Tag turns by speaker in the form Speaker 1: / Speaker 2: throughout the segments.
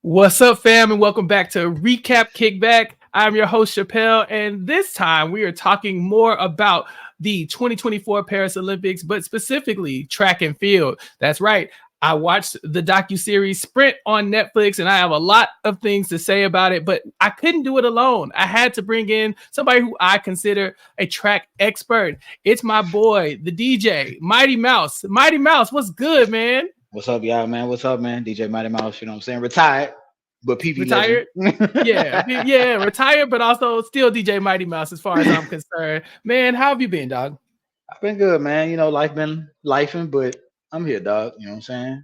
Speaker 1: What's up, fam, and welcome back to Recap Kickback. I'm your host, Chappell, and this time we are talking more about the 2024 Paris Olympics, but specifically track and field. That's right. I watched the docuseries Sprint on Netflix, and I have a lot of things to say about it, but I couldn't do it alone. I had to bring in somebody who I consider a track expert. It's my boy, the DJ, MightEMouse. MightEMouse, what's good, man?
Speaker 2: What's up, y'all, man? What's up, man? DJ MightEMouse, you know what I'm saying? Retired, but PP legend.
Speaker 1: Retired? Yeah, retired, but also still DJ MightEMouse as far as I'm concerned. Man, how have you been, dog?
Speaker 2: I've been good, man. You know, life been lifing, but I'm here, dog. You know what I'm saying?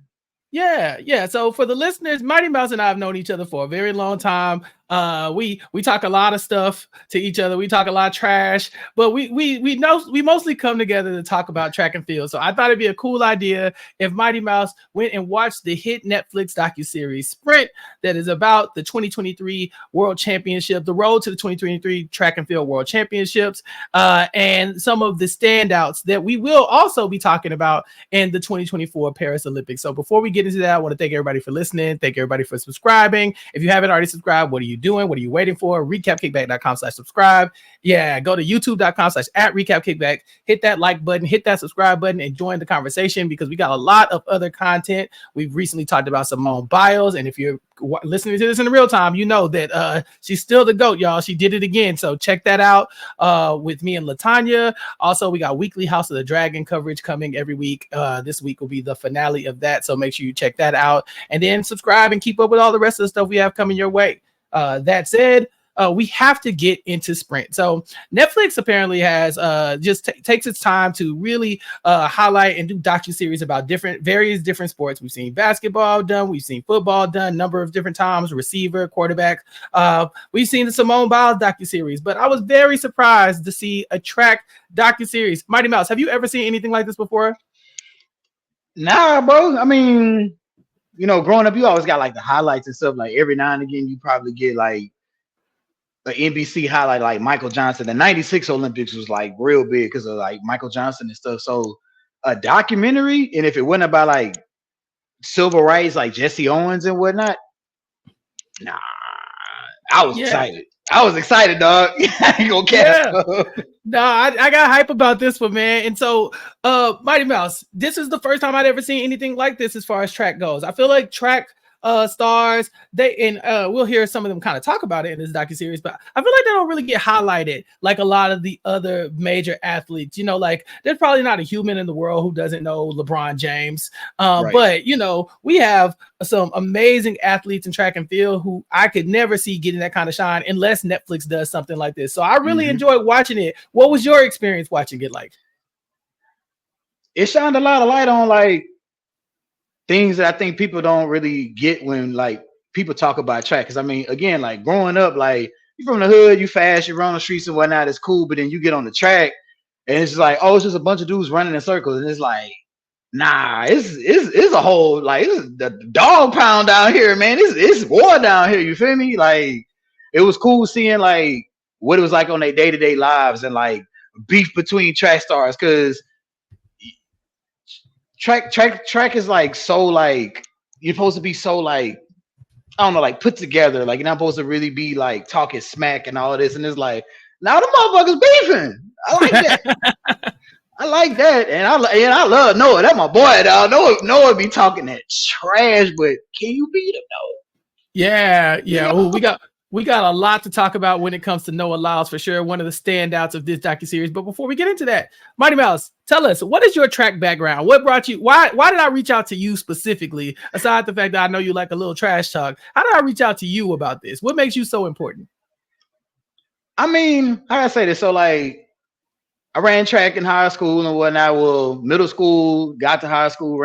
Speaker 1: Yeah. So for the listeners, MightEMouse and I have known each other for a very long time. We talk a lot of stuff to each other. We talk a lot of trash, but we mostly come together to talk about track and field. So I thought it'd be a cool idea if MightEMouse went and watched the hit Netflix docuseries Sprint that is about the 2023 World Championship, the road to the 2023 Track and Field World Championships, and some of the standouts that we will also be talking about in the 2024 Paris Olympics. So before we get into that, I want to thank everybody for listening. Thank everybody for subscribing. If you haven't already subscribed, what are you doing? What are you waiting for? Recapkickback.com/subscribe. Yeah, go to youtube.com/@recapkickback. Hit that like button, hit that subscribe button, and join the conversation because we got a lot of other content. We've recently talked about Simone Biles, and if you're listening to this in real time, you know that she's still the GOAT, y'all. She did it again. So check that out with me and Latanya. Also, we got weekly House of the Dragon coverage coming every week. This week will be the finale of that. So make sure you check that out and then subscribe and keep up with all the rest of the stuff we have coming your way. That said, we have to get into Sprint. So Netflix apparently has takes its time to really highlight and do docuseries about various different sports. We've seen basketball done, we've seen football done a number of different times, receiver, quarterback. We've seen the Simone Biles docuseries, but I was very surprised to see a track docuseries. MightEMouse, have you ever seen anything like this before?
Speaker 2: Nah, bro. I mean, you know, growing up, you always got like the highlights and stuff. Like every now and again, you probably get like an NBC highlight, like Michael Johnson. The '96 Olympics was like real big because of like Michael Johnson and stuff. So a documentary, and if it wasn't about like civil rights, like Jesse Owens and whatnot, nah, I was excited. I was excited, dog. I ain't gonna care.
Speaker 1: No, I got hype about this one, man. And so, MightEMouse, this is the first time I'd ever seen anything like this as far as track goes. I feel like track stars, we'll hear some of them kind of talk about it in this docuseries, but I feel like they don't really get highlighted like a lot of the other major athletes. You know, like there's probably not a human in the world who doesn't know LeBron James. Right. But you know, we have some amazing athletes in track and field who I could never see getting that kind of shine unless Netflix does something like this. So I really enjoyed watching it. What was your experience watching it like?
Speaker 2: It shined a lot of light on like things that I think people don't really get when like people talk about track. Because I mean, again, like growing up, like you from the hood, you fast, you run on the streets and whatnot, it's cool. But then you get on the track and it's just like, oh, it's just a bunch of dudes running in circles. And it's like, nah, it's a whole like it's the dog pound down here, man. It's war down here. You feel me? Like it was cool seeing like what it was like on their day-to-day lives and like beef between track stars because track is like so like you're supposed to be so like I don't know like put together, like you're not supposed to really be like talking smack and all of this, and it's like now the motherfuckers beefing. I like that. I like that, and I love Noah. That's my boy, dog. Noah be talking that trash, but can you beat him though?
Speaker 1: Yeah. Ooh, we got a lot to talk about when it comes to Noah Lyles for sure. One of the standouts of this docuseries. But before we get into that, MightEMouse, tell us, what is your track background? What brought you? Why did I reach out to you specifically? Aside the fact that I know you like a little trash talk, how did I reach out to you about this? What makes you so important?
Speaker 2: I mean, how I say this? So like, I ran track in high school and whatnot. Well, middle school, got to high school,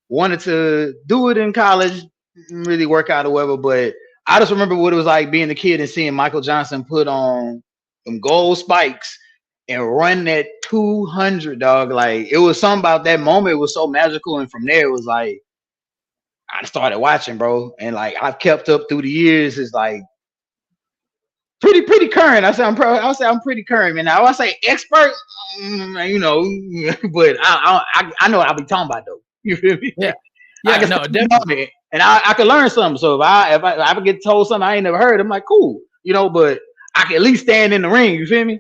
Speaker 2: wanted to do it in college, didn't really work out or whatever, but I just remember what it was like being a kid and seeing Michael Johnson put on some gold spikes and run that 200, dog. Like it was something about that moment. It was so magical. And from there, it was like, I started watching, bro. And like, I've kept up through the years. It's like pretty current. I say I'm pretty current, man. Now I say expert, you know, but I know what I'll be talking about though. You feel me?
Speaker 1: Yeah. Yeah,
Speaker 2: I can
Speaker 1: no, definitely.
Speaker 2: and I can learn something. So if I ever get told something I ain't never heard, I'm like, cool, you know. But I can at least stand in the ring. You feel me?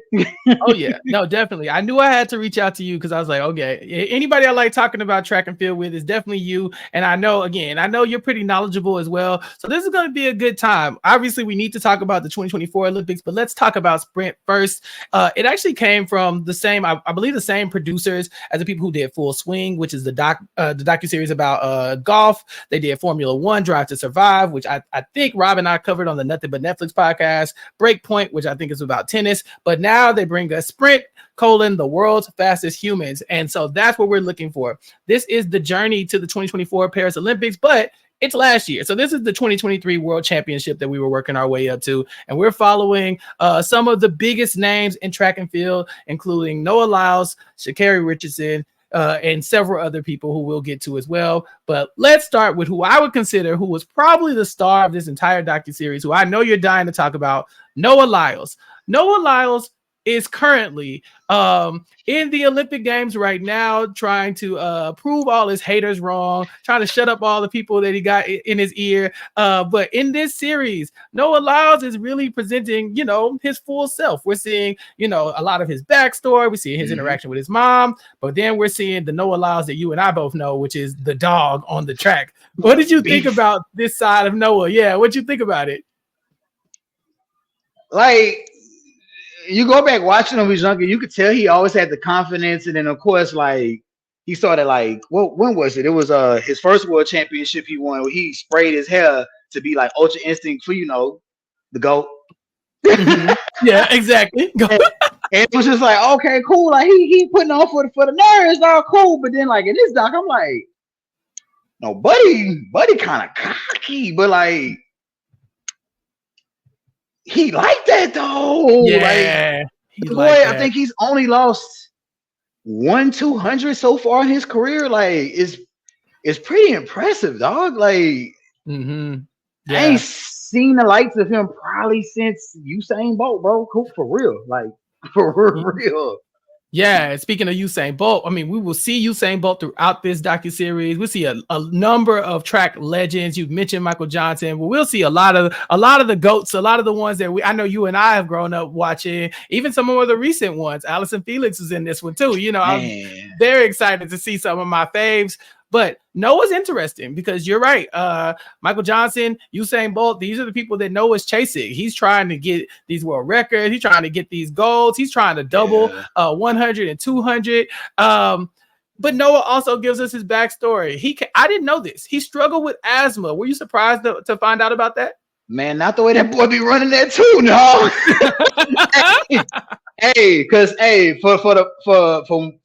Speaker 1: Oh yeah, no, definitely. I knew I had to reach out to you because I was like, okay, anybody I like talking about track and field with is definitely you. And I know you're pretty knowledgeable as well. So this is going to be a good time. Obviously, we need to talk about the 2024 Olympics, but let's talk about sprint first. It actually came from the same, I believe, the same producers as the people who did Full Swing, which is the docuseries about golf. They did Formula One, Drive to Survive, which I think Rob and I covered on the Nothing But Netflix podcast. Breakpoint, which I think is about tennis. But now they bring us Sprint, the world's fastest humans. And so that's what we're looking for. This is the journey to the 2024 Paris Olympics, but it's last year. So this is the 2023 World Championship that we were working our way up to. And we're following some of the biggest names in track and field, including Noah Lyles, Sha'Carri Richardson, and several other people who we'll get to as well. But let's start with who I would consider who was probably the star of this entire docuseries, who I know you're dying to talk about, Noah Lyles. Noah Lyles is currently in the Olympic Games right now, trying to prove all his haters wrong, trying to shut up all the people that he got in his ear. But in this series, Noah Lyles is really presenting, his full self. We're seeing, a lot of his backstory. We're seeing his interaction with his mom, but then we're seeing the Noah Lyles that you and I both know, which is the dog on the track. What did you think about this side of Noah? Yeah, what'd you think about it?
Speaker 2: Like, you go back watching him when he was younger, you could tell he always had the confidence, and then of course, like, he started like, when was it? It was his first world championship he won, where he sprayed his hair to be like Ultra Instinct for the GOAT.
Speaker 1: Mm-hmm. Yeah, exactly.
Speaker 2: and it was just like, okay, cool. Like he putting on for the nerds, all cool. But then like in this doc, I'm like, no, buddy kind of cocky, but like he like that though.
Speaker 1: Yeah,
Speaker 2: like, the boy, I think he's only lost 1-200 so far in his career. Like, it's pretty impressive, dog. Like,
Speaker 1: yeah.
Speaker 2: I ain't seen the likes of him probably since Usain Bolt, bro. Cool, for real. Like, for real.
Speaker 1: Yeah, speaking of Usain Bolt, I mean, we will see Usain Bolt throughout this docuseries. We'll see a number of track legends. You've mentioned Michael Johnson, but we'll see a lot of the GOATs, a lot of the ones that I know you and I have grown up watching, even some of the recent ones. Allison Felix was in this one too. I'm very excited to see some of my faves. But Noah's interesting because you're right. Michael Johnson, Usain Bolt, these are the people that Noah's chasing. He's trying to get these world records. He's trying to get these goals. He's trying to double 100 and 200. But Noah also gives us his backstory. I didn't know this. He struggled with asthma. Were you surprised to find out about that?
Speaker 2: Man, not the way that boy be running that too, no. Hey, because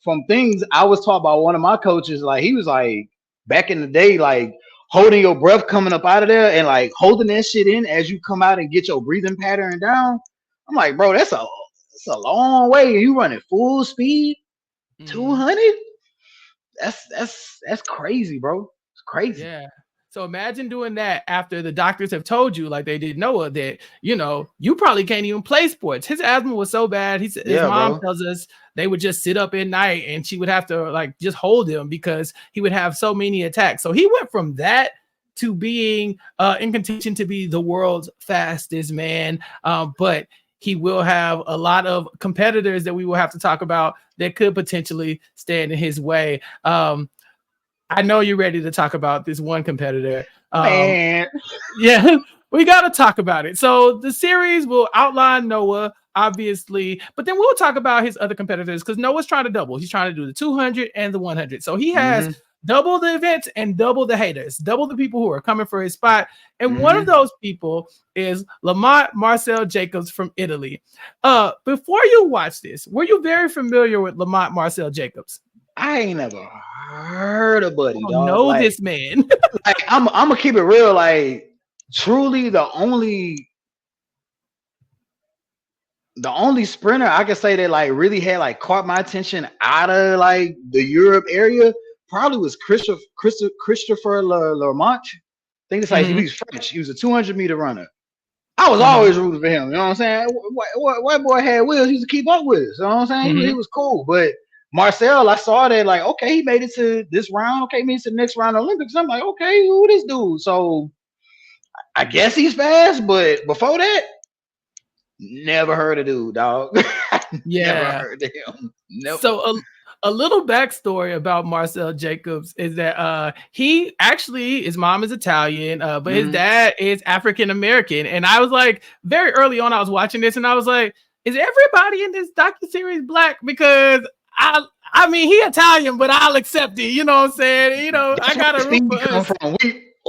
Speaker 2: from things I was taught by one of my coaches, like he was like back in the day, like holding your breath coming up out of there and like holding that shit in as you come out and get your breathing pattern down. I'm like, bro, that's a long way. You running full speed, 200. That's crazy, bro. It's crazy.
Speaker 1: Yeah. So imagine doing that after the doctors have told you, like they did Noah, that, you probably can't even play sports. His asthma was so bad. His mom tells us they would just sit up at night and she would have to like just hold him because he would have so many attacks. So he went from that to being in contention to be the world's fastest man. But he will have a lot of competitors that we will have to talk about that could potentially stand in his way. I know you're ready to talk about this one competitor.
Speaker 2: Man.
Speaker 1: Yeah, we got to talk about it. So the series will outline Noah, obviously, but then we'll talk about his other competitors because Noah's trying to double. He's trying to do the 200 and the 100. So he has double the events and double the haters, double the people who are coming for his spot. And one of those people is Lamont Marcell Jacobs from Italy. Before you watch this, were you very familiar with Lamont Marcell Jacobs?
Speaker 2: I ain't never heard of Buddy.
Speaker 1: I know this man.
Speaker 2: Like, I'm gonna keep it real. Like, truly, the only sprinter I could say that like really had like caught my attention out of like the Europe area probably was Christopher Lamont. I think it's like he was French. He was a 200-meter runner. I was always rooting for him. You know what I'm saying? White boy had wheels. He used to keep up with us. You know what I'm saying? He was cool, but Marcell, I saw that like, okay, he made it to this round. Okay, he made it to the next round of Olympics. I'm like, okay, who this dude? So I guess he's fast, but before that, never heard of dude, dog. Never heard of him. Nope.
Speaker 1: So a little backstory about Marcell Jacobs is that he actually, his mom is Italian, but his dad is African American. And I was like, very early on, I was watching this, and I was like, is everybody in this docuseries black? Because I mean, he Italian, but I'll accept it. You know what I'm saying? You know, I got to root for us.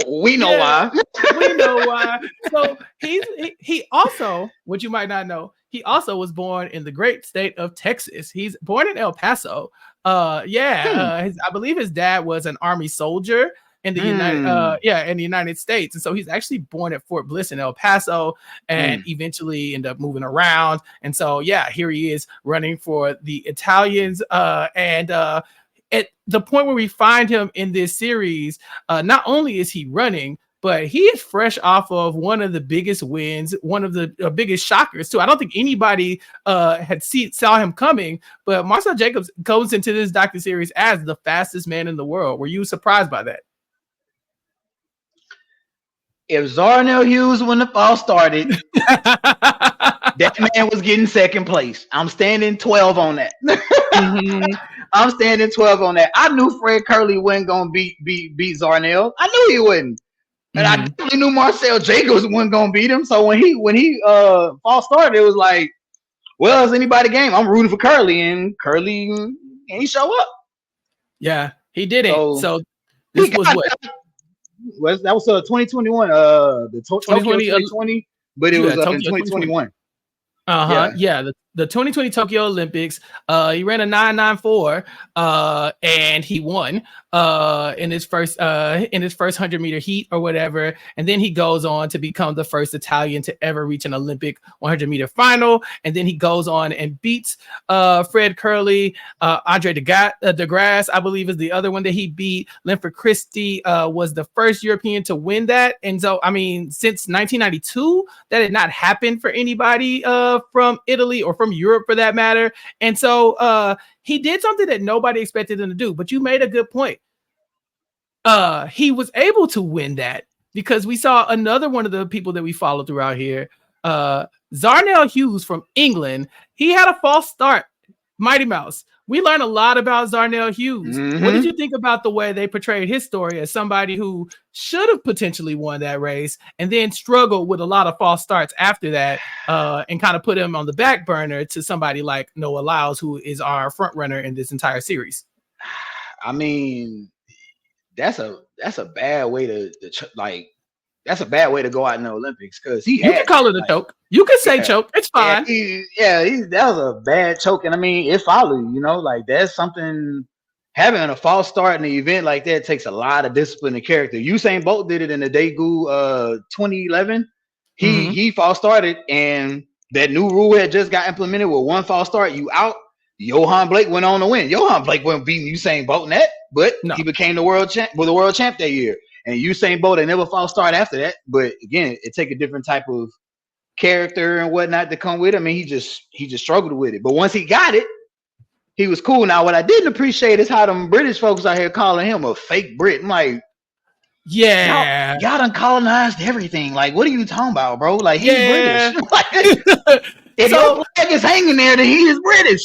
Speaker 2: We know why.
Speaker 1: We know why. So he also, what you might not know, he also was born in the great state of Texas. He's born in El Paso. I believe his dad was an Army soldier in the United States. And so he's actually born at Fort Bliss in El Paso and eventually ended up moving around. And so, here he is running for the Italians. At the point where we find him in this series, not only is he running, but he is fresh off of one of the biggest wins, one of the biggest shockers too. I don't think anybody saw him coming, but Marcell Jacobs goes into this docuseries as the fastest man in the world. Were you surprised by that?
Speaker 2: If Zharnel Hughes when the fall started, that man was getting second place. I'm standing 12 on that. I'm standing 12 on that. I knew Fred Kerley wasn't gonna beat Zharnel. I knew he wouldn't. And I definitely knew Marcell Jacobs wasn't gonna beat him. So when he fall started, it was like, well, it's anybody game. I'm rooting for Kerley, and Kerley ain't show up.
Speaker 1: Yeah, he didn't. So this was what?
Speaker 2: That was 2021. The 2020, but it was in 2021.
Speaker 1: The 2020 Tokyo Olympics. He ran a 9.94 and he won in his first 100-meter heat or whatever. And then he goes on to become the first Italian to ever reach an Olympic 100-meter final. And then he goes on and beats Fred Kerley. Andre DeGrasse, I believe, is the other one that he beat. Linford Christie was the first European to win that. And so, I mean, since 1992, that had not happened for anybody from Italy or from Europe for that matter. And so he did something that nobody expected him to do. But you made a good point. He was able to win that because we saw another one of the people that we follow throughout here, Zharnel Hughes from England. He had a false start. Mighty Mouse. We learned a lot about Zharnel Hughes. What did you think about the way they portrayed his story as somebody who should have potentially won that race and then struggled with a lot of false starts after that and kind of put him on the back burner to somebody like Noah Lyles, who is our front runner in this entire series?
Speaker 2: I mean, that's a bad way to that's a bad way to go out in the Olympics because you
Speaker 1: can call it a choke. You can say choke. It's fine.
Speaker 2: That was a bad choke. And I mean, it followed, like that's something, having a false start in the event like that takes a lot of discipline and character. Usain Bolt did it in the Daegu 2011. He false started and that new rule had just got implemented with one false start, you out. Johan Blake went on to win. Johan Blake wasn't beating Usain Bolt in that, but he became the world champ that year. And Usain Bolt, they never false start after that. But again, it take a different type of character and whatnot to come with him. I mean, he just struggled with it. But once he got it, he was cool. Now, what I didn't appreciate is how them British folks out here calling him a fake Brit. I'm like, y'all done colonized everything. Like, what are you talking about, bro? Like, he's British. If your flag is hanging there, then he is British.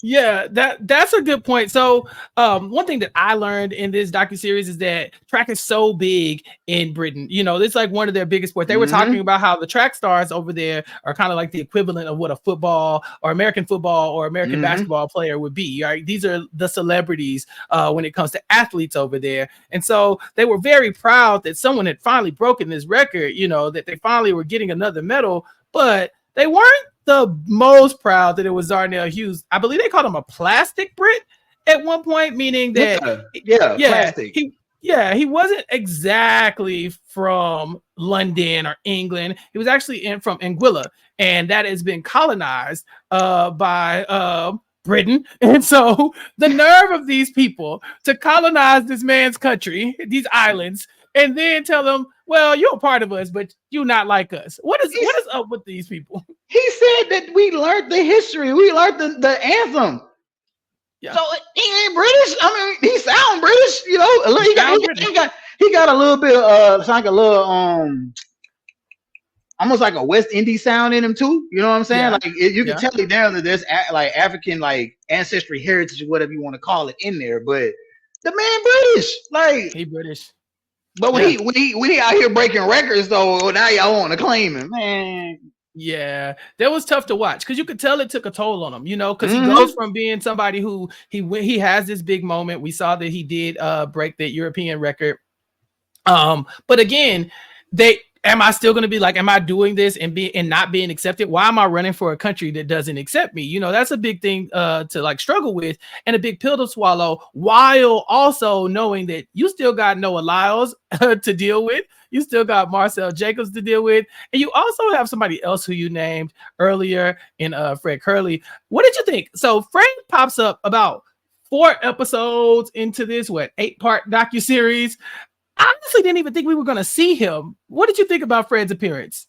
Speaker 1: Yeah, that's a good point. So one thing that I learned in this docuseries is that track is so big in Britain. It's like one of their biggest sports. They were talking about how the track stars over there are kind of like the equivalent of what a football or American football or American basketball player would be. Right? These are the celebrities when it comes to athletes over there. And so they were very proud that someone had finally broken this record, that they finally were getting another medal, but they weren't the most proud that it was Zharnel Hughes. I believe they called him a plastic Brit at one point, meaning that
Speaker 2: plastic.
Speaker 1: He wasn't exactly from London or England. He was actually from Anguilla, and that has been colonized by Britain. And so the nerve of these people to colonize this man's country, these islands, and then tell them, well, you're a part of us, but you're not like us. What is up with these people?
Speaker 2: He said that we learned the history. We learned the anthem.
Speaker 1: Yeah.
Speaker 2: So he ain't British. I mean, he sound British, you know. He got a little bit it's like a little almost like a West Indies sound in him too. You know what I'm saying? Like you can tell down that there's like African like ancestry heritage, whatever you want to call it, in there. But the man British, like
Speaker 1: he British.
Speaker 2: But when he out here breaking records though, now y'all want to claim him, man.
Speaker 1: Yeah, that was tough to watch because you could tell it took a toll on him, you know, because he goes from being somebody who he has this big moment. We saw that he did break that European record. But again, am I still going to be like, am I doing this and not being accepted? Why am I running for a country that doesn't accept me? You know, that's a big thing to like struggle with and a big pill to swallow, while also knowing that you still got Noah Lyles to deal with. You still got Marcell Jacobs to deal with. And you also have somebody else who you named earlier in Fred Kerley. What did you think? So Fred pops up about 4 episodes into this, 8-part docuseries. I honestly didn't even think we were going to see him. What did you think about Fred's appearance?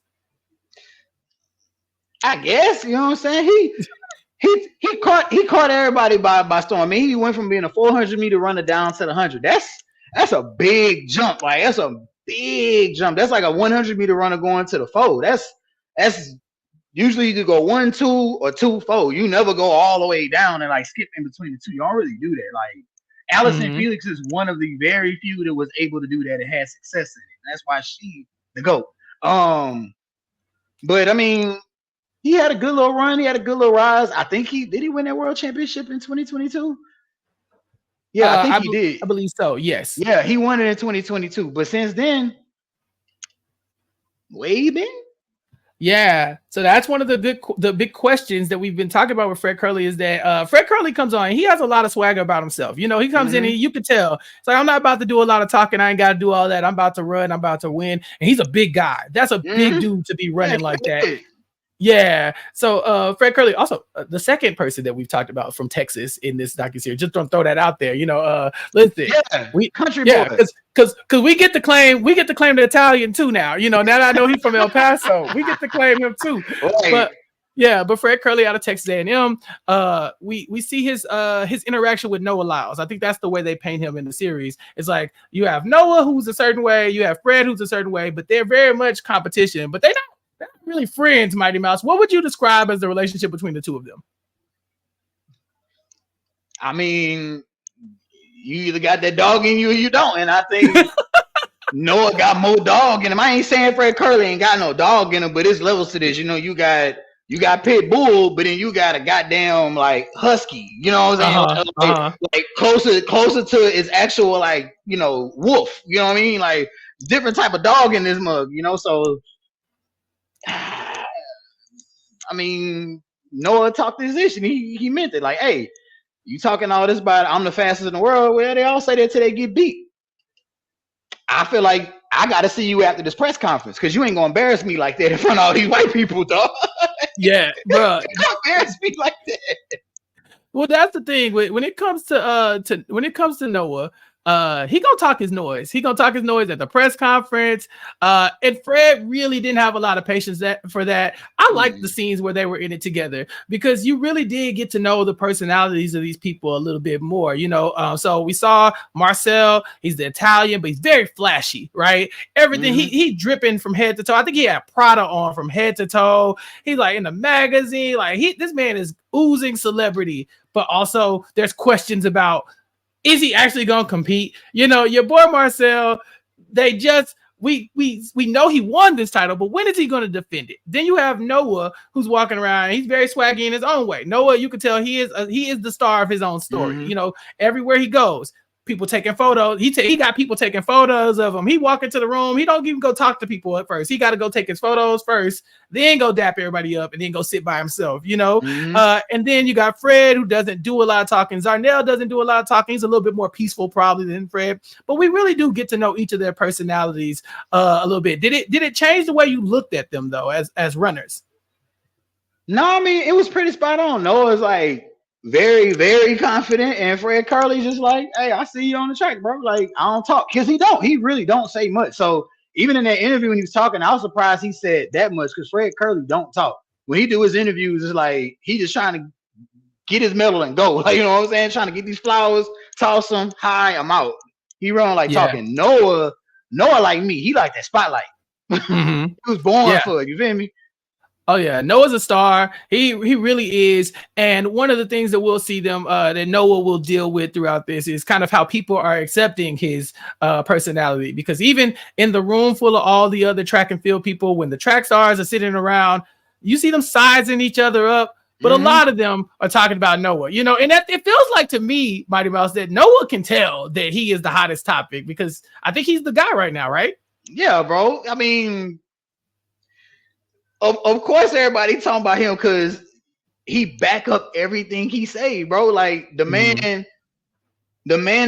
Speaker 2: I guess, you know what I'm saying? He caught everybody by storm. I mean, he went from being a 400-meter runner down to the 100. That's a big jump. Like, that's a big jump. That's like a 100-meter runner going to the 4. That's usually you go 1, 2, or 2, 4. You never go all the way down and like skip in between the two. You don't really do that. Like, Allison Felix is one of the very few that was able to do that and had success in it. That's why she the GOAT. But I mean, he had a good little run. He had a good little rise. I think he win that world championship in 2022. Yeah, I think he did.
Speaker 1: I believe so. Yes.
Speaker 2: Yeah, he won it in 2022. But since then, where he been?
Speaker 1: Yeah, so that's one of the big questions that we've been talking about with Fred Kerley is that Fred Kerley comes on. He has a lot of swagger about himself. You know, he comes in and you can tell. It's like, I'm not about to do a lot of talking. I ain't got to do all that. I'm about to run. I'm about to win. And he's a big guy. That's a big dude to be running like that. Yeah. So Fred Kerley, also the second person that we've talked about from Texas in this docuseries. Just don't throw that out there. You know, listen,
Speaker 2: country boy.
Speaker 1: Because we get to claim the Italian too now. You know, now that I know he's from El Paso, we get to claim him too. Right. But Fred Kerley out of Texas A&M. We see his interaction with Noah Lyles. I think that's the way they paint him in the series. It's like you have Noah who's a certain way, you have Fred who's a certain way, but they're very much competition. But they're not really friends, Mighty Mouse. What would you describe as the relationship between the two of them?
Speaker 2: I mean, you either got that dog in you or you don't. And I think Noah got more dog in him. I ain't saying Fred Kerley ain't got no dog in him, but there's levels to this. You know, you got pit bull, but then you got a goddamn like husky. You know what I'm saying? Like closer to its actual like, you know, wolf. You know what I mean? Like different type of dog in this mug. You know, so I mean, Noah talked his ish and he meant it. Like, hey, you talking all this about I'm the fastest in the world? Well, they all say that till they get beat. I feel like I got to see you after this press conference because you ain't gonna embarrass me like that in front of all these white people, dog.
Speaker 1: Yeah, bro,
Speaker 2: don't embarrass me like that.
Speaker 1: Well, that's the thing when it comes to Noah. He gonna talk his noise. He gonna talk his noise at the press conference. And Fred really didn't have a lot of patience for that. I like the scenes where they were in it together because you really did get to know the personalities of these people a little bit more, you know. So we saw Marcell, he's the Italian, but he's very flashy, right? Everything he dripping from head to toe. I think he had Prada on from head to toe. He's like in the magazine, like this man is oozing celebrity, but also there's questions about, is he actually gonna compete? You know, your boy Marcell, we know he won this title, but when is he gonna defend it? Then you have Noah who's walking around, he's very swaggy in his own way. Noah, you can tell he is the star of his own story. You know, everywhere he goes, people taking photos. He got people taking photos of him. He walk into the room. He don't even go talk to people at first. He got to go take his photos first, then go dap everybody up, and then go sit by himself, you know? And then you got Fred, who doesn't do a lot of talking. Zharnel doesn't do a lot of talking. He's a little bit more peaceful probably than Fred. But we really do get to know each of their personalities a little bit. Did it change the way you looked at them, though, as runners?
Speaker 2: No, I mean, it was pretty spot on. Noah's like very, very confident, and Fred Kerley just like, hey, I see you on the track, bro. Like, I don't talk, because he really don't say much. So even in that interview when he was talking, I was surprised he said that much, because Fred Kerley don't talk. When he do his interviews, it's like he just trying to get his medal and go. Like, you know what I'm saying? Trying to get these flowers, toss them, hi, I'm out. He run like talking. Noah like me. He like that spotlight.
Speaker 1: Mm-hmm.
Speaker 2: He was born for it. You feel me?
Speaker 1: Oh yeah, Noah's a star. He really is. And one of the things that we'll see them that Noah will deal with throughout this is kind of how people are accepting his personality. Because even in the room full of all the other track and field people, when the track stars are sitting around, you see them sizing each other up. But a lot of them are talking about Noah, you know, and that it feels like to me, Mighty Mouse, that Noah can tell that he is the hottest topic because I think he's the guy right now, right?
Speaker 2: Yeah, bro. I mean, Of course, everybody talking about him because he back up everything he say, bro. Like the man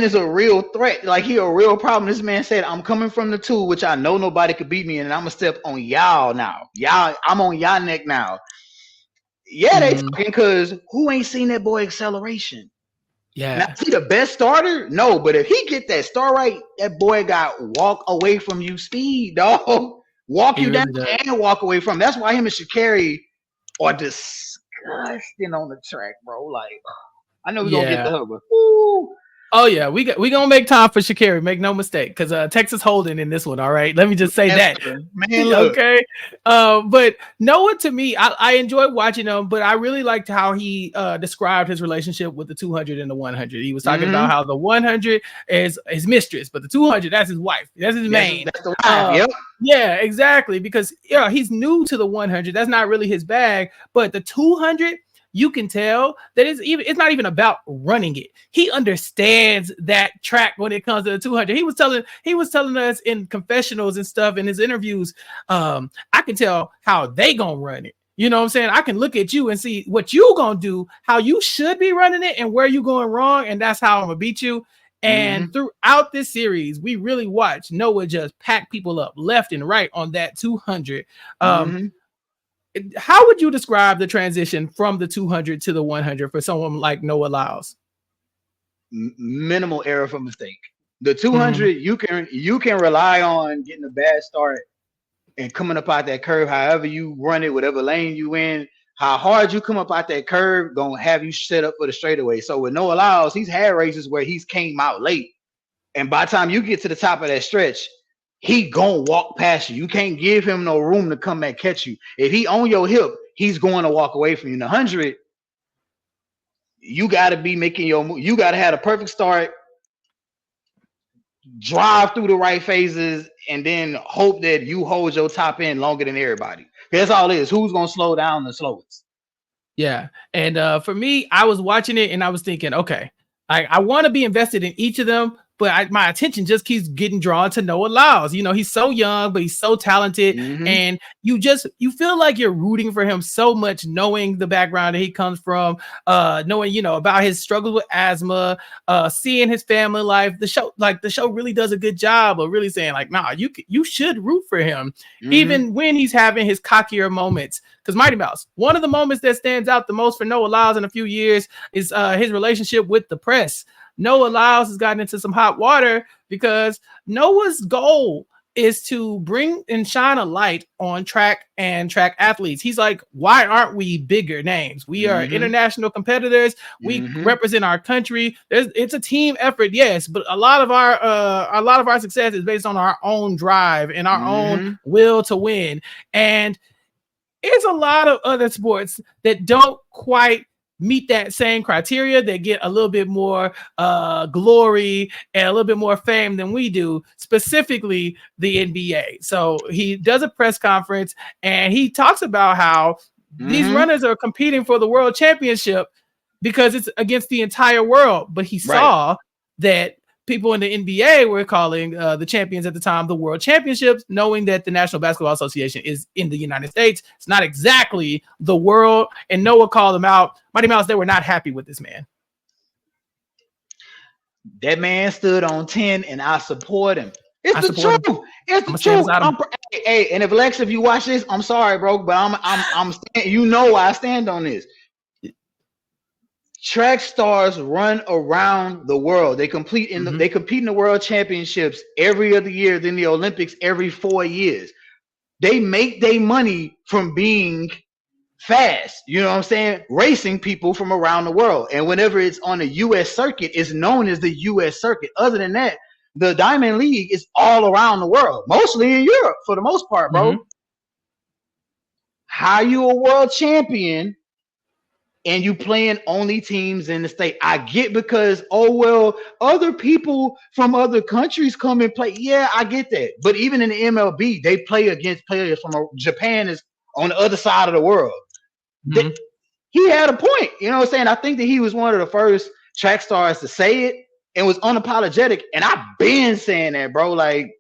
Speaker 2: is a real threat. Like he a real problem. This man said, "I'm coming from the 2, which I know nobody could beat me, and I'm gonna step on y'all now. Y'all, I'm on y'all neck now." Yeah, they talking because who ain't seen that boy acceleration?
Speaker 1: Yeah,
Speaker 2: now, is he the best starter? No, but if he get that start right, that boy got walk away from you speed, dog. Walk you down and walk away from. That's why him and Sha'Carri are disgusting on the track, bro. Like, I know we're gonna get to her, but
Speaker 1: oh yeah, we gonna make time for Sha'Carri. Make no mistake, because Texas holding in this one. All right, let me just say that.
Speaker 2: Man, look.
Speaker 1: Okay, but Noah, to me, I enjoyed watching him, but I really liked how he described his relationship with the 200 and the 100. He was talking about how the 100 is his mistress, but the 200, that's his wife. That's his main.
Speaker 2: That's the wife. Yep.
Speaker 1: Yeah, exactly. Because he's new to the 100. That's not really his bag, but the 200. You can tell that it's not even about running it. He understands that track when it comes to the 200. He was telling us in confessionals and stuff in his interviews. I can tell how they gonna run it. You know what I'm saying? I can look at you and see what you gonna do, how you should be running it, and where you going wrong, and that's how I'm gonna beat you. And throughout this series, we really watch Noah just pack people up left and right on that 200. How would you describe the transition from the 200 to the 100 for someone like Noah Lyles?
Speaker 2: Minimal error for mistake. The 200, you can rely on getting a bad start and coming up out that curve. However you run it, whatever lane you in, how hard you come up out that curve, gonna have you set up for the straightaway. So with Noah Lyles, he's had races where he's came out late, and by the time you get to the top of that stretch, he gonna walk past you. You can't give him no room to come and catch you. If he on your hip, he's going to walk away from you. In the 100, you got to be making your move. You got to have a perfect start, drive through the right phases, and then hope that you hold your top end longer than everybody. That's all it is. Who's gonna slow down the slowest?
Speaker 1: Yeah, and for me, I was watching it and I was thinking, okay, I want to be invested in each of them, but my attention just keeps getting drawn to Noah Lyles. You know, he's so young, but he's so talented. And you feel like you're rooting for him so much, knowing the background that he comes from, knowing, you know, about his struggles with asthma, seeing his family life. The show really does a good job of really saying like, nah, you should root for him, even when he's having his cockier moments. Because Mighty Mouse, one of the moments that stands out the most for Noah Lyles in a few years is his relationship with the press. Noah Lyles has gotten into some hot water because Noah's goal is to bring and shine a light on track and track athletes. He's like, why aren't we bigger names? We are international competitors. We represent our country. It's a team effort, yes, but a lot of our success is based on our own drive and our own will to win. And it's a lot of other sports that don't quite meet that same criteria. They get a little bit more glory and a little bit more fame than we do, specifically the NBA. So he does a press conference and he talks about how these runners are competing for the world championship because it's against the entire world. But he saw that people in the NBA were calling the champions at the time the World Championships, knowing that the National Basketball Association is in the United States. It's not exactly the world. And Noah called them out. Mighty Mouse, they were not happy with this man.
Speaker 2: That man stood on 10, and I support him. It's the truth. It's the truth. Hey, and if Lex, if you watch this, I'm sorry, bro, but I'm you know I stand on this. Track stars run around the world. They compete in the world championships every other year, then the Olympics every 4 years. They make their money from being fast, you know what I'm saying? Racing people from around the world. And whenever it's on the US circuit, it's known as the US circuit. Other than that, the Diamond League is all around the world, mostly in Europe for the most part, bro. Mm-hmm. How you a world champion and you playing only teams in the state? I get, because, oh, well, other people from other countries come and play. Yeah, I get that. But even in the MLB, they play against players from Japan is on the other side of the world. Mm-hmm. He had a point. You know what I'm saying? I think that he was one of the first track stars to say it and was unapologetic. And I've been saying that, bro. Like,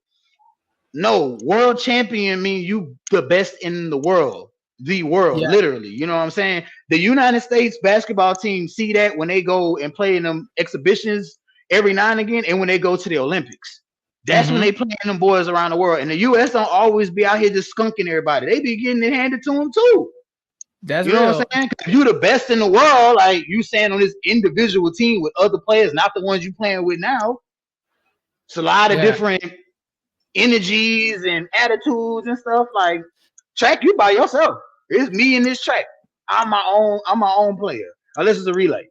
Speaker 2: no, world champion mean you the best in the world. The world, literally. You know what I'm saying? The United States basketball team see that when they go and play in them exhibitions every now and again, and when they go to the Olympics. That's when they playing them boys around the world. And the US don't always be out here just skunking everybody. They be getting it handed to them too.
Speaker 1: That's
Speaker 2: you know what I'm saying? If you the best in the world, like you saying on this individual team with other players, not the ones you playing with now. It's a lot of different energies and attitudes and stuff. Like, track, you by yourself. It's me in this track. I'm my own player. Unless it's a relay.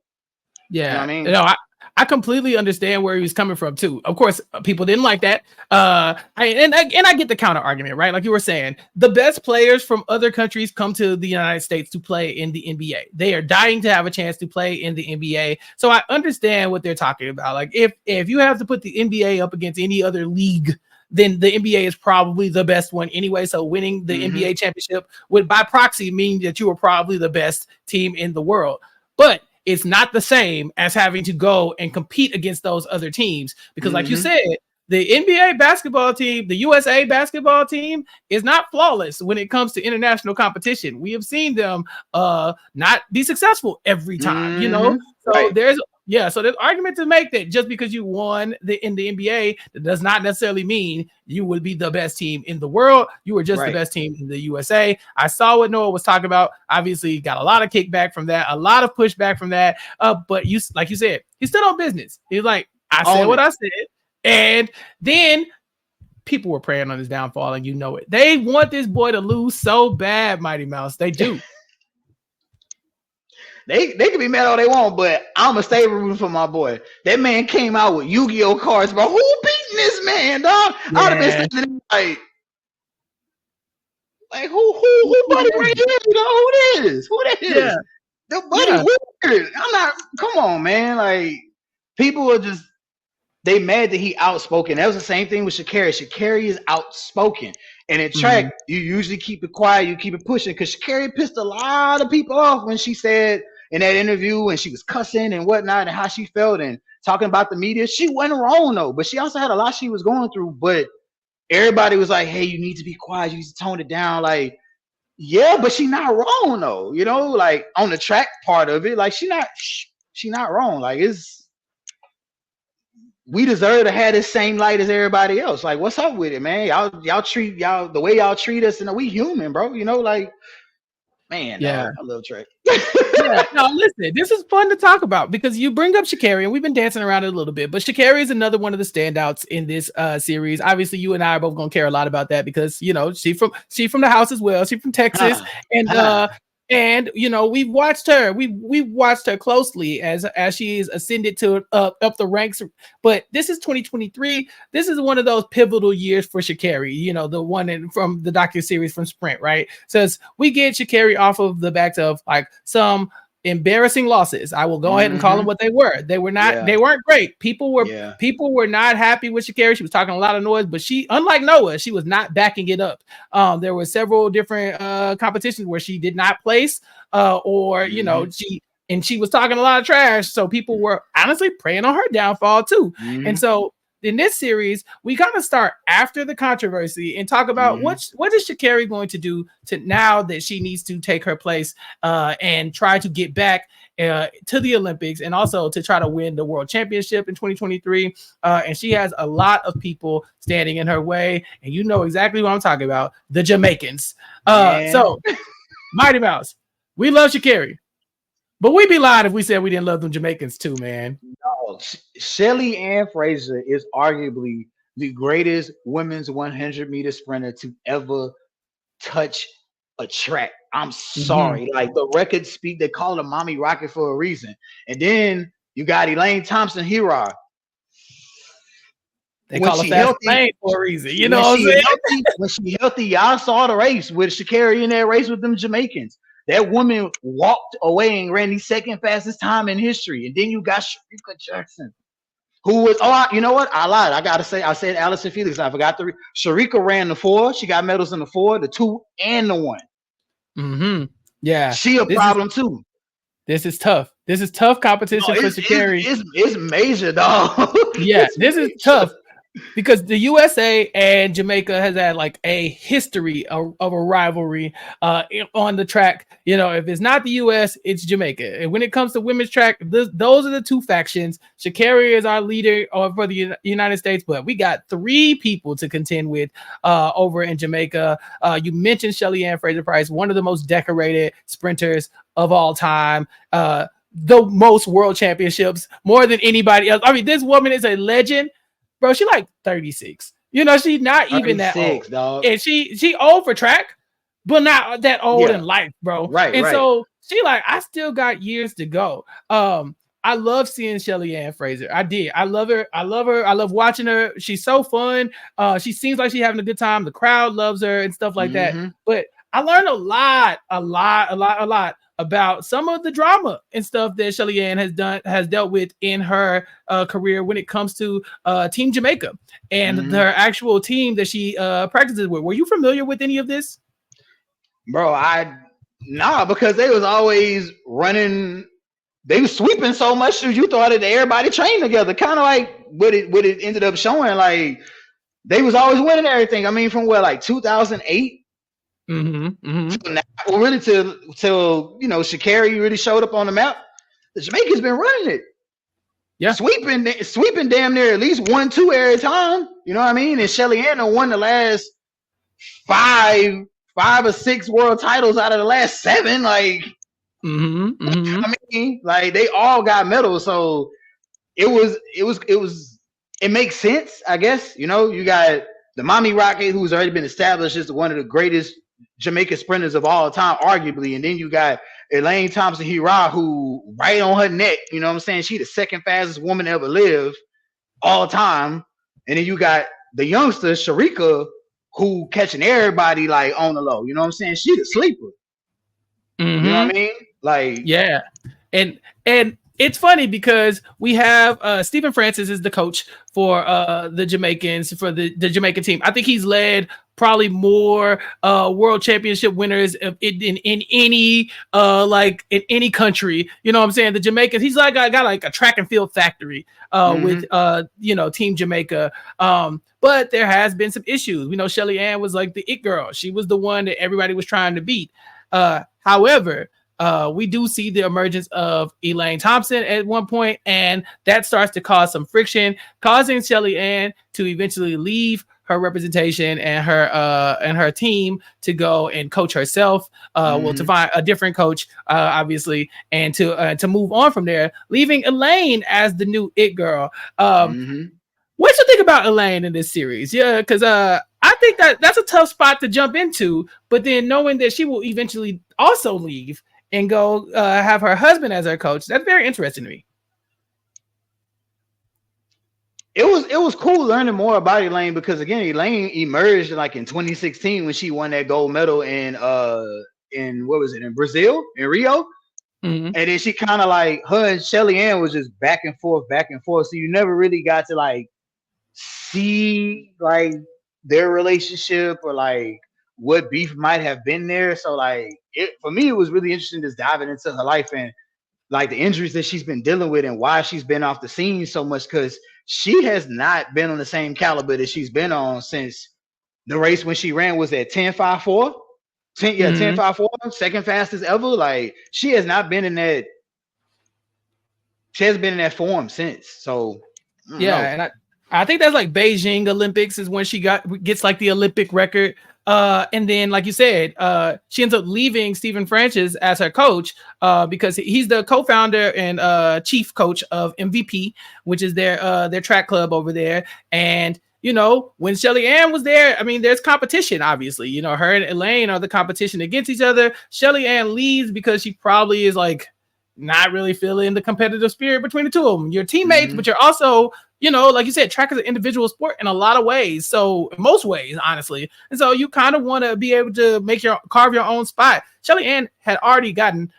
Speaker 1: Yeah.
Speaker 2: You know what I mean?
Speaker 1: No, I completely understand where he was coming from too. Of course, people didn't like that. I get the counter argument, right? Like you were saying, the best players from other countries come to the United States to play in the NBA. They are dying to have a chance to play in the NBA. So I understand what they're talking about. Like if you have to put the NBA up against any other league, then the NBA is probably the best one anyway. So winning the NBA championship would by proxy mean that you are probably the best team in the world. But it's not the same as having to go and compete against those other teams. Because like you said, the NBA basketball team, the USA basketball team is not flawless when it comes to international competition. We have seen them not be successful every time, you know? So there's argument to make that just because you won in the NBA, that does not necessarily mean you would be the best team in the world. You were just the best team in the USA. I saw what Noah was talking about. Obviously, got a lot of kickback from that, a lot of pushback from that. But like you said, he's still on business. He's like, I said what I said. And then people were praying on his downfall, and you know it. They want this boy to lose so bad, MightEMouse. They do.
Speaker 2: They can be mad all they want, but I'm going to stay rooting for my boy. That man came out with Yu-Gi-Oh cards, bro. Who beating this man, dog? Yeah. I would have been standing like who buddy right here? You know, who that is? Yeah. The buddy weird. I'm not, come on, man. Like, people are just, they mad that he outspoken. That was the same thing with Sha'Carri. Sha'Carri is outspoken. And in track, you usually keep it quiet, you keep it pushing, because Sha'Carri pissed a lot of people off when she said in that interview, and she was cussing and whatnot and how she felt and talking about the media. She wasn't wrong though, but she also had a lot she was going through. But everybody was like, hey, you need to be quiet, you need to tone it down. Like, yeah, but she not wrong though, you know, like on the track part of it, like she not wrong. Like, we deserve to have the same light as everybody else. Like, what's up with it, man? Y'all treat y'all the way y'all treat us, and we human, bro. You know, like, man, I love track.
Speaker 1: No, listen, this is fun to talk about because you bring up Sha'Carri, and we've been dancing around it a little bit, but Sha'Carri is another one of the standouts in this series. Obviously, you and I are both gonna care a lot about that because, you know, she from the house as well. She's from Texas, and you know, we've watched her. We've watched her closely as she's ascended to up the ranks. But this is 2023. This is one of those pivotal years for Sha'Carri. You know, the one from the docuseries from Sprint, right? Says we get Sha'Carri off of the backs of like some embarrassing losses. I will go ahead and call them what they were. They were not. They weren't great. People were not happy with Sha'Carri. She was talking a lot of noise, but she, unlike Noah, she was not backing it up. There were several different competitions where she did not place, or you know, she was talking a lot of trash. So people were honestly preying on her downfall too. And so in this series, we kind of start after the controversy and talk about what is Sha'Carri going to do to now that she needs to take her place and try to get back to the Olympics and also to try to win the world championship in 2023. And she has a lot of people standing in her way. And you know exactly what I'm talking about, the Jamaicans. So, MightEMouse, we love Sha'Carri. But we'd be lying if we said we didn't love them Jamaicans too, man.
Speaker 2: No, Shelly Ann Fraser is arguably the greatest women's 100-meter sprinter to ever touch a track. I'm sorry. Like the record speak, they call it a mommy rocket for a reason. And then you got Elaine Thompson-Herah.
Speaker 1: They call it fast lane for a reason. You know what I'm saying?
Speaker 2: When she healthy, y'all saw the race with Sha'Carri in that race with them Jamaicans. That woman walked away and ran the second fastest time in history. And then you got Shericka Jackson, who was, you know what? I lied. I got to say, I said Allison Felix. I forgot the Shericka ran the 4. She got medals in the 4, the 2, and the 1.
Speaker 1: Yeah.
Speaker 2: She a problem too.
Speaker 1: This is tough. This is tough competition for Sha'Carri.
Speaker 2: It's major, dog.
Speaker 1: Yeah, this is tough. Because the USA and Jamaica has had like a history of a rivalry on the track. You know, if it's not the US, it's Jamaica. And when it comes to women's track, those are the two factions. Sha'Carri is our leader for the United States, but we got 3 people to contend with over in Jamaica. You mentioned Shelly-Ann Fraser-Pryce, one of the most decorated sprinters of all time. The most world championships, more than anybody else. I mean, this woman is a legend. Bro, she like 36. You know, she's not even that old. Dog. And she old for track, but not that old in life, bro.
Speaker 2: Right.
Speaker 1: And so she like, I still got years to go. I love seeing Shelly-Ann Fraser. I did. I love her. I love watching her. She's so fun. She seems like she's having a good time. The crowd loves her and stuff like that. But I learned a lot about some of the drama and stuff that Shelly-Ann has dealt with in her career when it comes to Team Jamaica and her actual team that she practices with. Were you familiar with any of this?
Speaker 2: Bro, because they was always running. They was sweeping so much that you thought that everybody trained together. Kind of like what it ended up showing. Like they was always winning everything. I mean, from like 2008. So now, really till Sha'Carri really showed up on the map, the Jamaica's been running it. Yeah, sweeping damn near at least 1-2 every time. You know what I mean? And Shelly-Ann won the last 5 or 6 world titles out of the last 7. Like, I mean, like they all got medals, so it makes sense, I guess. You know, you got the Mommy Rocket, who's already been established as one of the greatest Jamaican sprinters of all time, arguably, and then you got Elaine Thompson-Herah, who right on her neck, you know what I'm saying? She the second fastest woman to ever live all time. And then you got the youngster, Shericka, who catching everybody like on the low. You know what I'm saying? She the sleeper. You know what I mean? Like,
Speaker 1: yeah. And it's funny because we have Stephen Francis is the coach for the Jamaicans, for the Jamaican team. I think he's led probably more world championship winners in any in any country. You know what I'm saying? The Jamaicans, he's like got like a track and field factory with Team Jamaica. But there has been some issues. We know Shelly-Ann was like the it girl. She was the one that everybody was trying to beat. However, we do see the emergence of Elaine Thompson at one point, and that starts to cause some friction, causing Shelly-Ann to eventually leave her representation and her team to go and coach herself. To find a different coach, obviously, and to move on from there, leaving Elaine as the new it girl. What you think about Elaine in this series? Yeah, because I think that's a tough spot to jump into, but then knowing that she will eventually also leave and go have her husband as her coach, that's very interesting to me.
Speaker 2: It was cool learning more about Elaine because again, Elaine emerged like in 2016 when she won that gold medal in what was it, in Brazil, in Rio. And then she kind of like, her and Shelly-Ann was just back and forth. So you never really got to like see like their relationship or like what beef might have been there. So like for me, it was really interesting just diving into her life and like the injuries that she's been dealing with and why she's been off the scene so much, because she has not been on the same caliber that she's been on since the race when she ran was at 10.54. 10.54, second fastest ever. Like she has not been in that. She hasn't been in that form since. So
Speaker 1: and I think that's like Beijing Olympics is when she gets like the Olympic record. And then, like you said, she ends up leaving Stephen Francis as her coach because he's the co-founder and chief coach of MVP, which is their track club over there. And you know, when Shelly Ann was there, I mean, there's competition, obviously. You know, her and Elaine are the competition against each other. Shelly Ann leads because she probably is like not really feeling the competitive spirit between the two of them. You're teammates, but you're also, you know, like you said, track is an individual sport in a lot of ways. So most ways, honestly. And so you kind of want to be able to carve your own spot. Shelly Ann had already gotten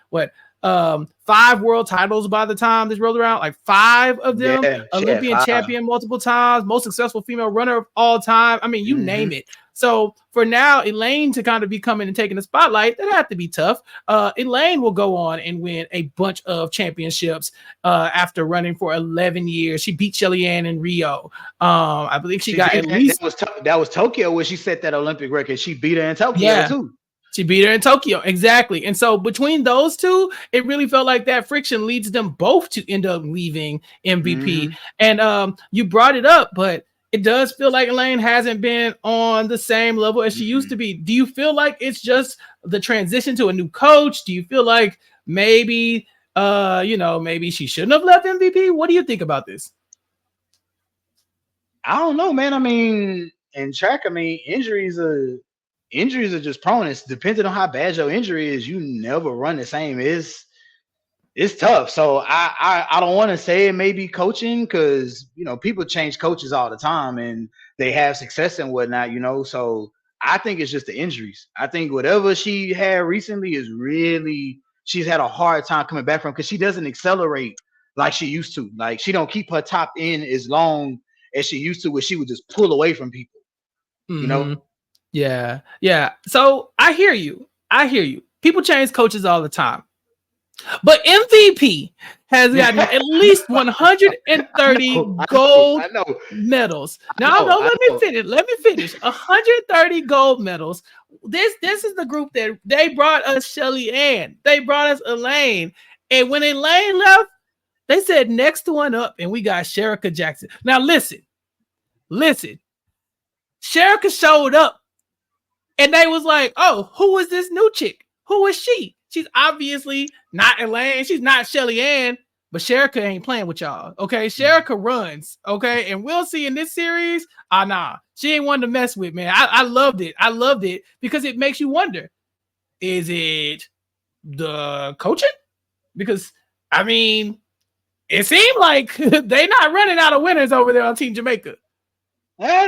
Speaker 1: 5 world titles by the time this rolled around, like 5 of them.
Speaker 2: Yeah,
Speaker 1: Olympian champion multiple times, most successful female runner of all time. I mean, you name it. So for now, Elaine to kind of be coming and taking the spotlight, that have to be tough. Elaine will go on and win a bunch of championships after running for 11 years. She beat Shelly Ann in Rio. I believe she got at least
Speaker 2: that was Tokyo where she set that Olympic record. She beat her in Tokyo too.
Speaker 1: She beat her in Tokyo. Exactly. And so between those two, it really felt like that friction leads them both to end up leaving MVP. And you brought it up, but it does feel like Elaine hasn't been on the same level as she used to be. Do you feel like it's just the transition to a new coach? Do you feel like maybe, maybe she shouldn't have left MVP? What do you think about this?
Speaker 2: I don't know, man. I mean, in track, injuries are just prone. It's depending on how bad your injury is. You never run the same. It's tough. So I don't want to say it may be coaching because, you know, people change coaches all the time and they have success and whatnot, you know. So I think it's just the injuries. I think whatever she had recently is really, she's had a hard time coming back from because she doesn't accelerate like she used to. Like she don't keep her top end as long as she used to, where she would just pull away from people, you know?
Speaker 1: Yeah. So I hear you. People change coaches all the time. But MVP has gotten at least 130 gold medals. Now, let me finish. 130 gold medals. This is the group that they brought us Shelly Ann. They brought us Elaine. And when Elaine left, they said next one up, and we got Shericka Jackson. Now, listen. Shericka showed up, and they was like, oh, who is this new chick? Who is she? She's obviously not Elaine. She's not Shelly Ann, but Shericka ain't playing with y'all. Okay, Shericka runs. Okay, and we'll see in this series. Nah, she ain't one to mess with, man. I loved it. I loved it because it makes you wonder: is it the coaching? Because I mean, it seemed like they not running out of winners over there on Team Jamaica.
Speaker 2: Yeah,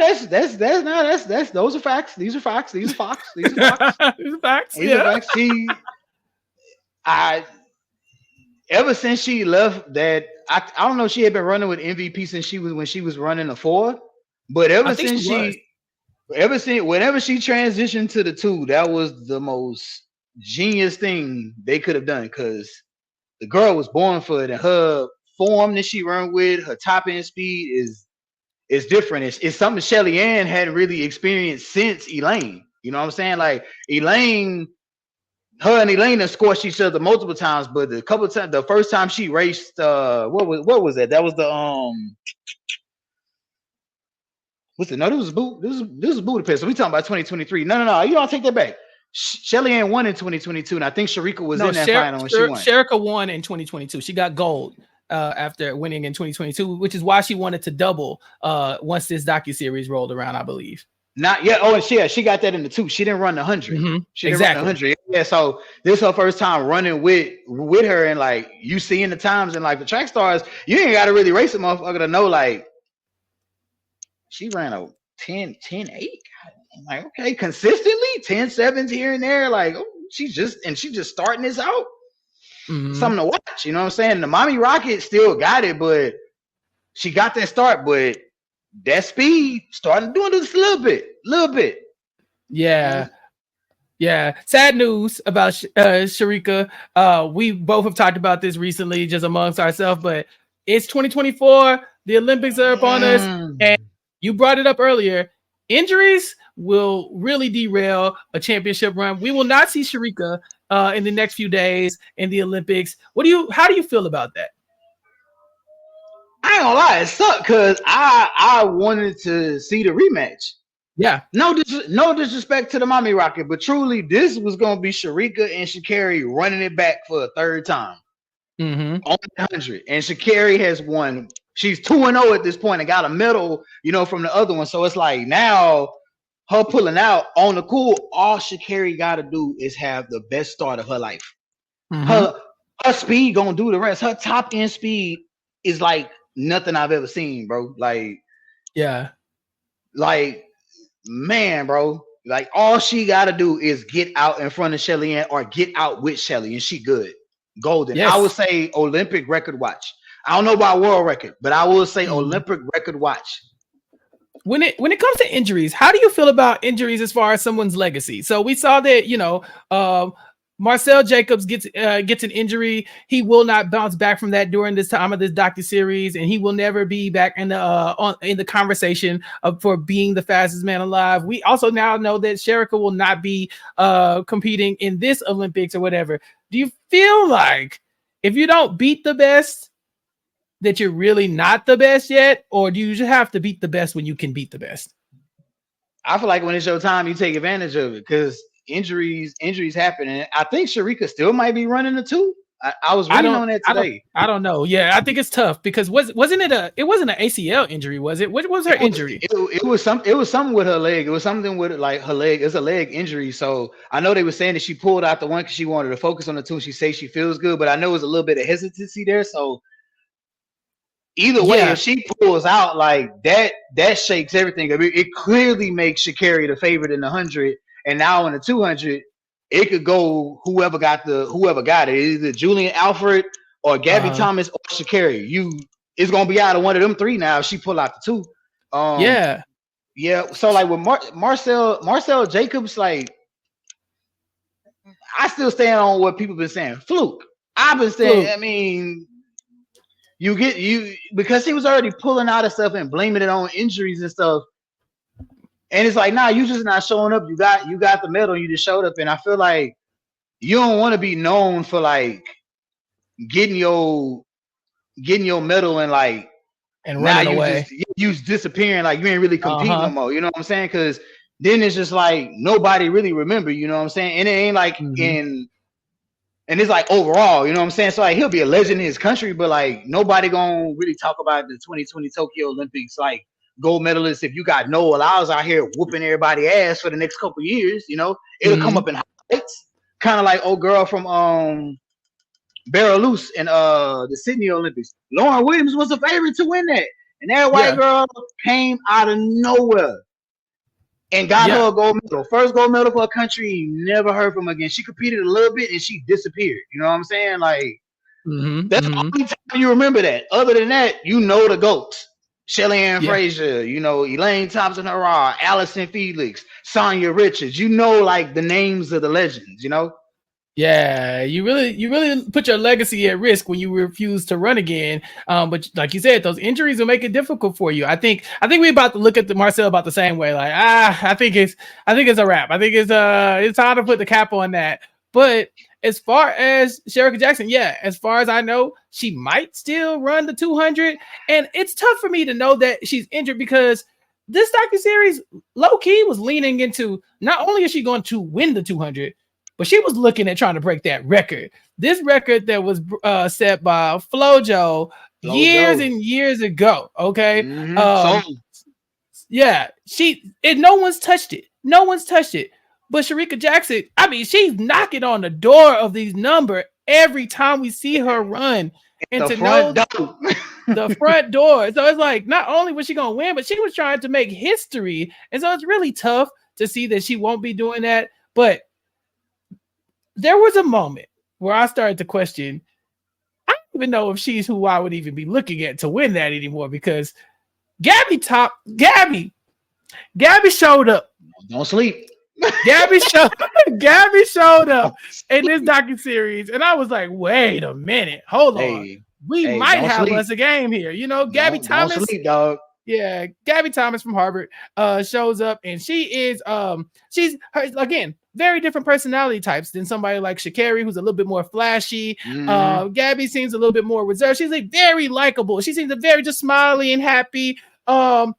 Speaker 2: those are facts. These are facts. These are facts. These are facts.
Speaker 1: These are facts.
Speaker 2: These are facts. Ever since she left, that I don't know, she had been running with MVP since when she was running the 4, but whenever she transitioned to the 2, that was the most genius thing they could have done because the girl was born for it, and her form that she ran with, her top end speed is different. It's something Shelly Ann hadn't really experienced since Elaine. You know what I'm saying? Like her and Elaine have squashed each other multiple times, but the first time she raced, what was that? That was the what's it? No, this was Budapest. So we talking about 2023. No, you don't take that back. Shelly Ann won in 2022, and I think Shericka was in that final when she won.
Speaker 1: Shericka won in 2022. She got gold after winning in 2022, which is why she wanted to double once this docuseries rolled around, I believe.
Speaker 2: Not yet. Oh, and she got that in the 2. She didn't run the 100. She didn't run the 100. Yeah, so this is her first time running with her, and like you see in the times and like the track stars, you ain't got to really race a motherfucker to know like she ran a 10-8. I'm like, okay, consistently 10-7s here and there. Like, oh, she's just starting this out. Something to watch. You know what I'm saying? The Mommy Rocket still got it, but she got that start, but that speed starting doing this a little bit.
Speaker 1: Yeah. Sad news about Shericka. We both have talked about this recently just amongst ourselves, but it's 2024. The Olympics are upon us, and you brought it up earlier. Injuries will really derail a championship run. We will not see Shericka in the next few days in the Olympics. How do you feel about that?
Speaker 2: I ain't gonna lie, it sucked because I wanted to see the rematch.
Speaker 1: Yeah. No
Speaker 2: disrespect to the Mommy Rocket, but truly, this was gonna be Shericka and Sha'Carri running it back for a third time on the 100. And Sha'Carri has won. She's 2-0 at this point and got a medal, you know, from the other one. So it's like now her pulling out on the cool, all Sha'Carri got to do is have the best start of her life. Her speed gonna do the rest. Her top end speed is like nothing I've ever seen, bro. Like man, bro. Like all she gotta do is get out in front of Shelly or get out with Shelly, and she good. Golden.
Speaker 1: Yes.
Speaker 2: I would say Olympic record watch. I don't know about world record, but I will say Olympic record watch.
Speaker 1: When it comes to injuries, how do you feel about injuries as far as someone's legacy? So we saw that, you know, Marcell Jacobs gets an injury. He will not bounce back from that during this time of this docuseries, and he will never be back in the conversation for being the fastest man alive. We also now know that Shericka will not be competing in this Olympics or whatever. Do you feel like if you don't beat the best, that you're really not the best yet, or do you just have to beat the best when you can beat the best?
Speaker 2: I feel like when it's your time, you take advantage of it because injuries happen, and I think Shericka still might be running the 2. I was reading on that today.
Speaker 1: I don't know. Yeah, I think it's tough because wasn't it an ACL injury? Was it? What was her injury?
Speaker 2: It was something with her leg. It was something with like her leg. It's a leg injury. So I know they were saying that she pulled out the one because she wanted to focus on the 2. She says she feels good, but I know there's a little bit of hesitancy there. So either way, if she pulls out like that shakes everything. I mean, it clearly makes Sha'Carri the favorite in the 100. And now in the 200, it could go whoever got it, either Julian Alfred or Gabby Thomas or Sha'Carri. It's gonna be out of one of them 3 now if she pull out the 2. Yeah. So like with Marcell Jacobs, like I still stand on what people been saying. Fluke. I've been saying. I mean, because he was already pulling out of stuff and blaming it on injuries and stuff. And it's like, nah, you just not showing up. You got the medal. You just showed up. And I feel like you don't want to be known for like getting your medal and like
Speaker 1: and running away.
Speaker 2: You disappearing like you ain't really competing no more. You know what I'm saying? Because then it's just like nobody really remember. You know what I'm saying? And it ain't like and it's like overall. You know what I'm saying? So like he'll be a legend in his country, but like nobody gonna really talk about the 2020 Tokyo Olympics like gold medalist. If you got Noah Lyles out here whooping everybody ass for the next couple years, you know, it'll come up in highlights. Kind of like old girl from Belarus in the Sydney Olympics. Lauren Williams was the favorite to win that. And that white girl came out of nowhere and got her a gold medal. First gold medal for a country, never heard from her again. She competed a little bit and she disappeared. You know what I'm saying? Like that's the only time you remember that. Other than that, you know the GOATs. Shelly Ann Frazier, you know, Elaine Thompson-Herah, Allison Felix, Sonia Richards, you know, like the names of the legends, you know?
Speaker 1: Yeah, you really put your legacy at risk when you refuse to run again. But like you said, those injuries will make it difficult for you. I think we're about to look at the Marcell about the same way. Like, I think it's a wrap. I think it's time to put the cap on that. But as far as Shericka Jackson, as far as I know, she might still run the 200. And it's tough for me to know that she's injured because this docuseries low-key was leaning into not only is she going to win the 200, but she was looking at trying to break that record. This record that was set by Flojo years and years ago, okay? No one's touched it. No one's touched it. But Shericka Jackson, I mean, she's knocking on the door of these numbers every time we see her run. And to know the front door. So it's like, not only was she going to win, but she was trying to make history. And so it's really tough to see that she won't be doing that. But there was a moment where I started to question, I don't even know if she's who I would even be looking at to win that anymore because Gabby showed up.
Speaker 2: Don't sleep.
Speaker 1: Gabby showed up in this docuseries, and I was like, wait a minute, hold on. We might have us a game here. You know, Gabby Thomas.
Speaker 2: Don't sleep, dog.
Speaker 1: Yeah, Gabby Thomas from Harvard shows up, and she is she's her, again, very different personality types than somebody like Sha'Carri, who's a little bit more flashy. Gabby seems a little bit more reserved. She's like very likable. She seems very just smiley and happy. But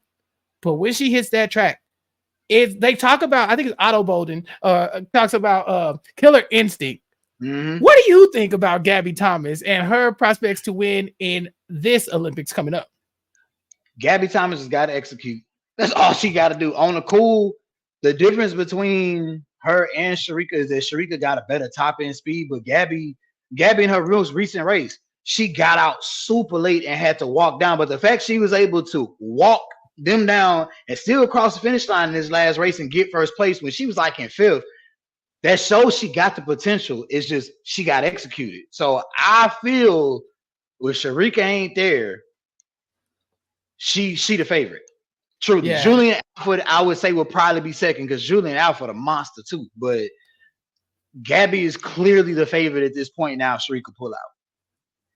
Speaker 1: when she hits that track, they talk about, I think it's Otto Bolden talks about killer instinct. What do you think about Gabby Thomas and her prospects to win in this Olympics coming up?
Speaker 2: Gabby Thomas has got to execute. That's all she got to do. On the cool, the difference between her and Shericka is that Shericka got a better top end speed, but Gabby in her most recent race, she got out super late and had to walk down. But the fact she was able to walk them down and still cross the finish line in this last race and get first place when she was like in fifth, that shows she got the potential. It's just she got executed. So I feel with Shericka ain't there, she the favorite. Truly.
Speaker 1: Yeah.
Speaker 2: Julian Alford, I would say, will probably be second because Julian Alford a monster too. But Gabby is clearly the favorite at this point now. Shericka pull out.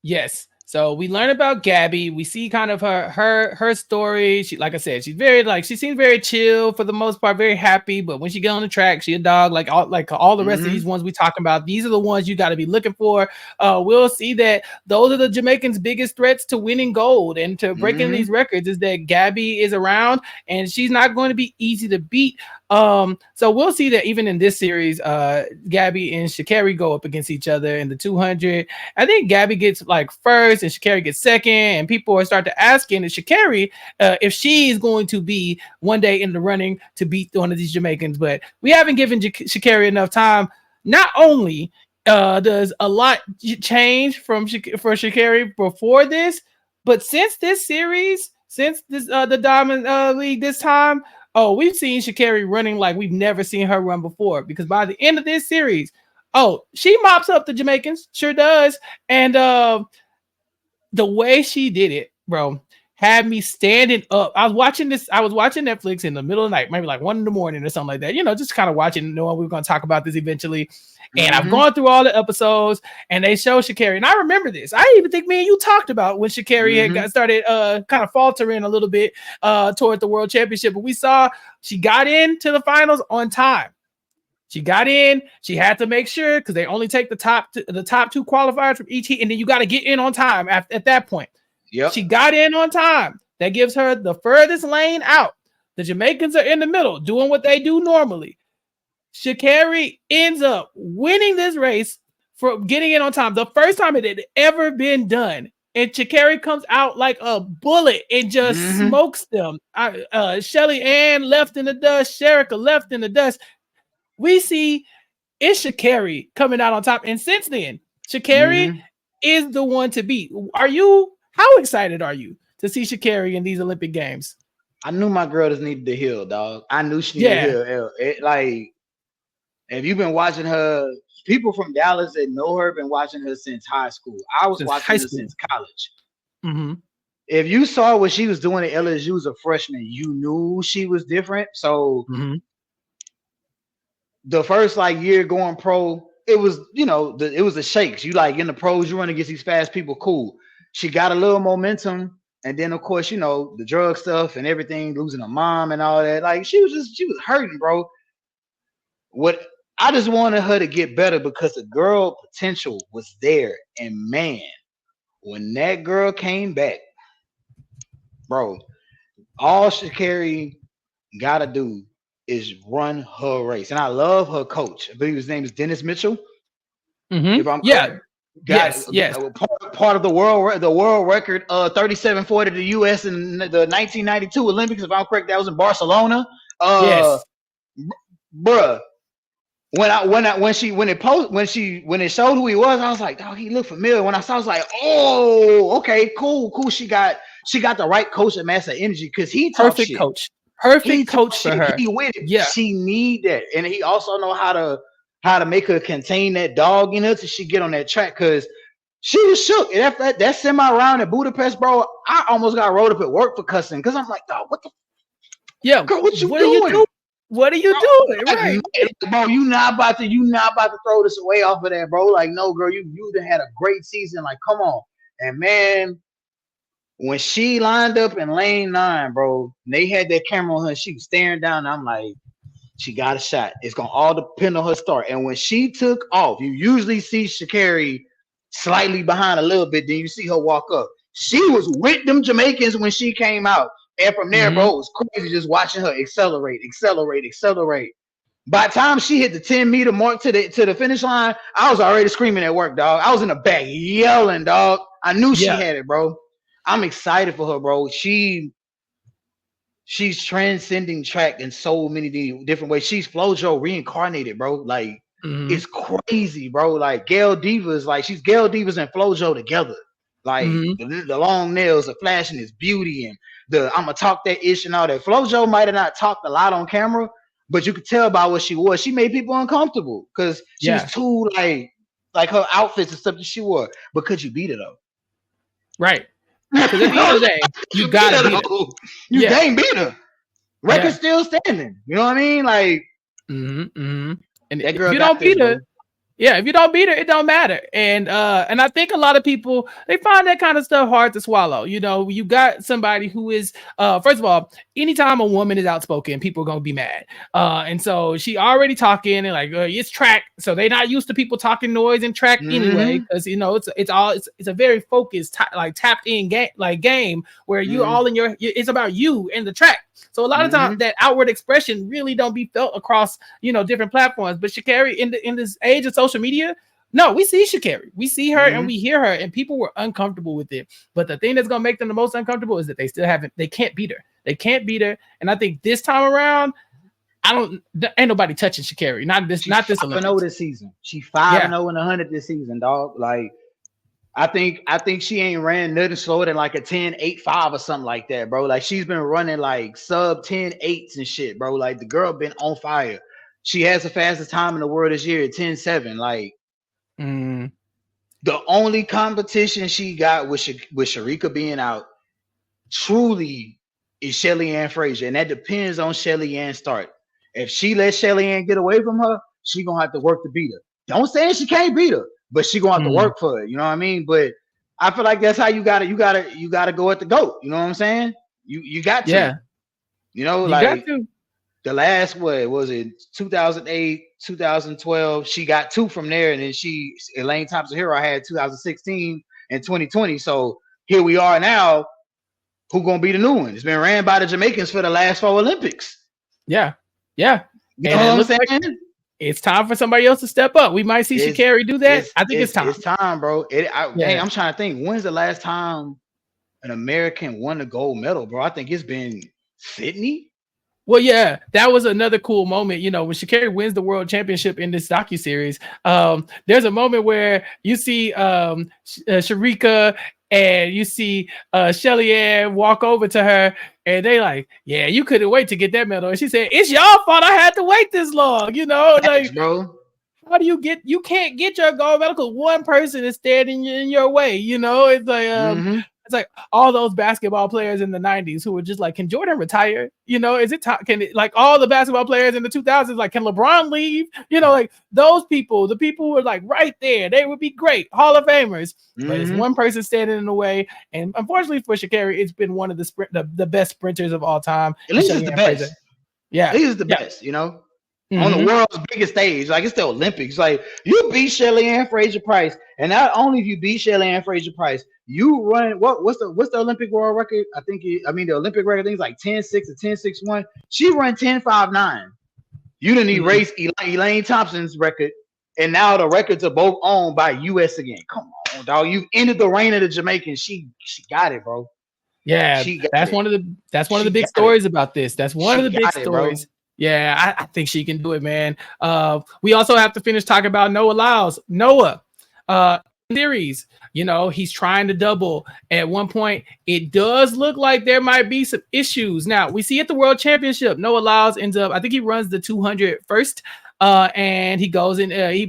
Speaker 1: Yes. So we learn about Gabby. We see kind of her story. She, like I said, she's very she seems very chill for the most part, very happy. But when she get on the track, she a dog. Like all the rest of these ones we talking about. These are the ones you got to be looking for. We'll see that those are the Jamaicans' biggest threats to winning gold and to breaking these records is that Gabby is around and she's not going to be easy to beat. So we'll see that even in this series, Gabby and Sha'Carri go up against each other in the 200. I think Gabby gets first and Sha'Carri gets second, and people are starting to asking if Sha'Carri if she's going to be one day in the running to beat one of these Jamaicans. But we haven't given Sha'Carri enough time. Not only does a lot change for Sha'Carri before this, but since this series, since this the Diamond League this time. Oh, we've seen Sha'Carri running like we've never seen her run before because by the end of this series, she mops up the Jamaicans, sure does. And the way she did it, bro, had me standing up. I was watching Netflix in the middle of the night, maybe 1 a.m. or something like that. Just kind of watching, knowing we were going to talk about this eventually. And I've gone through all the episodes and they show Sha'Carri. And I remember this. I even think me and you talked about when Sha'Carri had started kind of faltering a little bit toward the World Championship. But we saw she got into the finals on time. She got in. She had to make sure because they only take the top two qualifiers from each heat. And then you got to get in on time at that point. Yep. She got in on time. That gives her the furthest lane out. The Jamaicans are in the middle doing what they do normally. Sha'Carri ends up winning this race for getting in on time. The first time it had ever been done. And Sha'Carri comes out like a bullet and just smokes them. Shelly Ann left in the dust. Shericka left in the dust. We see it's Sha'Carri coming out on top. And since then, Sha'Carri is the one to beat. How excited are you to see Sha'Carri in these Olympic Games?
Speaker 2: I knew my girl just needed to heal, dog. I knew she needed to heal. If you've been watching her, people from Dallas that know her been watching her since high school. I was watching her since college. If you saw what she was doing at LSU as a freshman, you knew she was different. So the first year going pro, it was it was the shakes. You in the pros, you run against these fast people, cool. She got a little momentum, and then of course the drug stuff and everything, losing her mom and all that. She was hurting, bro. I just wanted her to get better because the girl potential was there. And man, when that girl came back, bro, all Sha'Carri got to do is run her race. And I love her coach. I believe his name is Dennis Mitchell. If I'm correct. Yes. Part of the world record 3740 to the US in the 1992 Olympics. If I'm correct, that was in Barcelona.
Speaker 1: Yes.
Speaker 2: Bruh. When it showed who he was, I was like, dog, he looked familiar. When I saw, I was like, oh, okay, cool. She got the right coach at Master Energy because he
Speaker 1: perfect coach for her.
Speaker 2: He with it. Yeah, she need that, and he also know how to make her contain that dog in her till she get on that track because she was shook. And after that semi round in Budapest, bro, I almost got rolled up at work for cussing because I'm like, dog, what the?
Speaker 1: Yeah,
Speaker 2: girl, what you doing?
Speaker 1: What are you doing? Right.
Speaker 2: Bro, you not about to throw this away off of that, bro. No, girl, you done had a great season. Come on. And man, when she lined up in lane 9, bro, they had that camera on her. She was staring down. And I'm like, she got a shot. It's gonna all depend on her start. And when she took off, you usually see Sha'Carri slightly behind a little bit, then you see her walk up. She was with them Jamaicans when she came out. And from there, bro, it was crazy just watching her accelerate. By the time she hit the 10-meter mark to the finish line, I was already screaming at work, dog. I was in the back yelling, dog. I knew she had it, bro. I'm excited for her, bro. She she's transcending track in so many different ways. She's FloJo reincarnated, bro. Like it's crazy, bro. Like Gail Divas, like she's Gail Divas and FloJo together. Like the long nails, the flashiness, beauty, and the I'ma talk that ish and all that. FloJo might have not talked a lot on camera, but you could tell by what she wore. She made people uncomfortable because she was too like her outfits and stuff that she wore. But could you beat her though?
Speaker 1: Right. Because at the end of the day, you gotta beat her.
Speaker 2: You can't beat her. Record still standing. You know what I mean? Like,
Speaker 1: and
Speaker 2: that girl
Speaker 1: if you don't beat her, if you don't beat her, it don't matter. And I think a lot of people, they find that kind of stuff hard to swallow. You know, you got somebody who is, first of all, anytime a woman is outspoken, people are gonna be mad. And so she already talking and like it's track, so they're not used to people talking noise and track anyway, because you know it's a very focused, like tapped in game where you all in your, it's about you and the track. So a lot of times that outward expression really don't be felt across, you know, different platforms. But Sha'Carri, in this age of social media, no, we see Sha'Carri, we see her and we hear her, and people were uncomfortable with it. But the thing that's gonna make them the most uncomfortable is that they can't beat her. They can't beat her. And I think this time around, ain't nobody touching Sha'Carri. Not this Olympics.
Speaker 2: 5-0 this season. She 5-0 in 100 this season, dog. Like, I think she ain't ran nothing slower than like a 10.85 or something like that, bro. Like she's been running like sub 10.8s and shit, bro. Like the girl been on fire. She has the fastest time in the world this year at 10.7. Like the only competition she got with Shericka being out truly is Shelly-Ann Frazier, and that depends on Shelly-Ann start. If she lets Shelly-Ann get away from her, she gonna have to work to beat her. Don't say she can't beat her, but she gonna have to work for it. You know what I mean? But I feel like that's how you gotta go at the GOAT. You know what I'm saying? You got to. Yeah. You know, you like the last, what was it, 2008, 2012, she got 2 from there, and then Elaine Thompson-Herro had 2016 and 2020. So here we are now. Who gonna be the new one? It's been ran by the Jamaicans for the last 4 Olympics.
Speaker 1: Yeah.
Speaker 2: You know what I'm saying?
Speaker 1: It's time for somebody else to step up. We might see Sha'Carri do that. I think it's time.
Speaker 2: It's time, bro. I'm trying to think. When's the last time an American won a gold medal, bro? I think it's been Sydney.
Speaker 1: Well, yeah, that was another cool moment. You know, when Sha'Carri wins the world championship in this docuseries, there's a moment where you see Shericka and you see Shelly-Ann walk over to her, and they like, yeah, you couldn't wait to get that medal. And she said, it's your fault I had to wait this long. You know, like,
Speaker 2: bro,
Speaker 1: how do you can't get your gold medal because one person is standing in your way. You know, it's like, it's like all those basketball players in the 90s who were just like, can Jordan retire? You know, is it time? Like all the basketball players in the 2000s, like, can LeBron leave? You know, like those people, the people who were like right there, they would be great Hall of Famers. But it's one person standing in the way. And unfortunately for Sha'Carri, it's been one of the best sprinters of all time.
Speaker 2: At least it's the best. Yeah, at least it's the best, you know. On the world's biggest stage, like it's the Olympics. Like you beat Shelly-Ann Fraser-Price, and not only if you beat Shelly-Ann Fraser-Price, you run what's the Olympic world record? The Olympic record, I think it's like 10.6 or 10.61. She run 10.59. You didn't erase Elaine Thompson's record, and now the records are both owned by US again. Come on, dog. You've ended the reign of the Jamaicans. She got it, bro.
Speaker 1: Yeah, that's one of the big stories about this. That's one of the big stories. Bro. Yeah, I think she can do it, man. We also have to finish talking about Noah Lyles. Noah, series, you know, he's trying to double. At one point, it does look like there might be some issues. Now, we see at the World Championship, Noah Lyles ends up, I think he runs the 200 first, and he goes in, he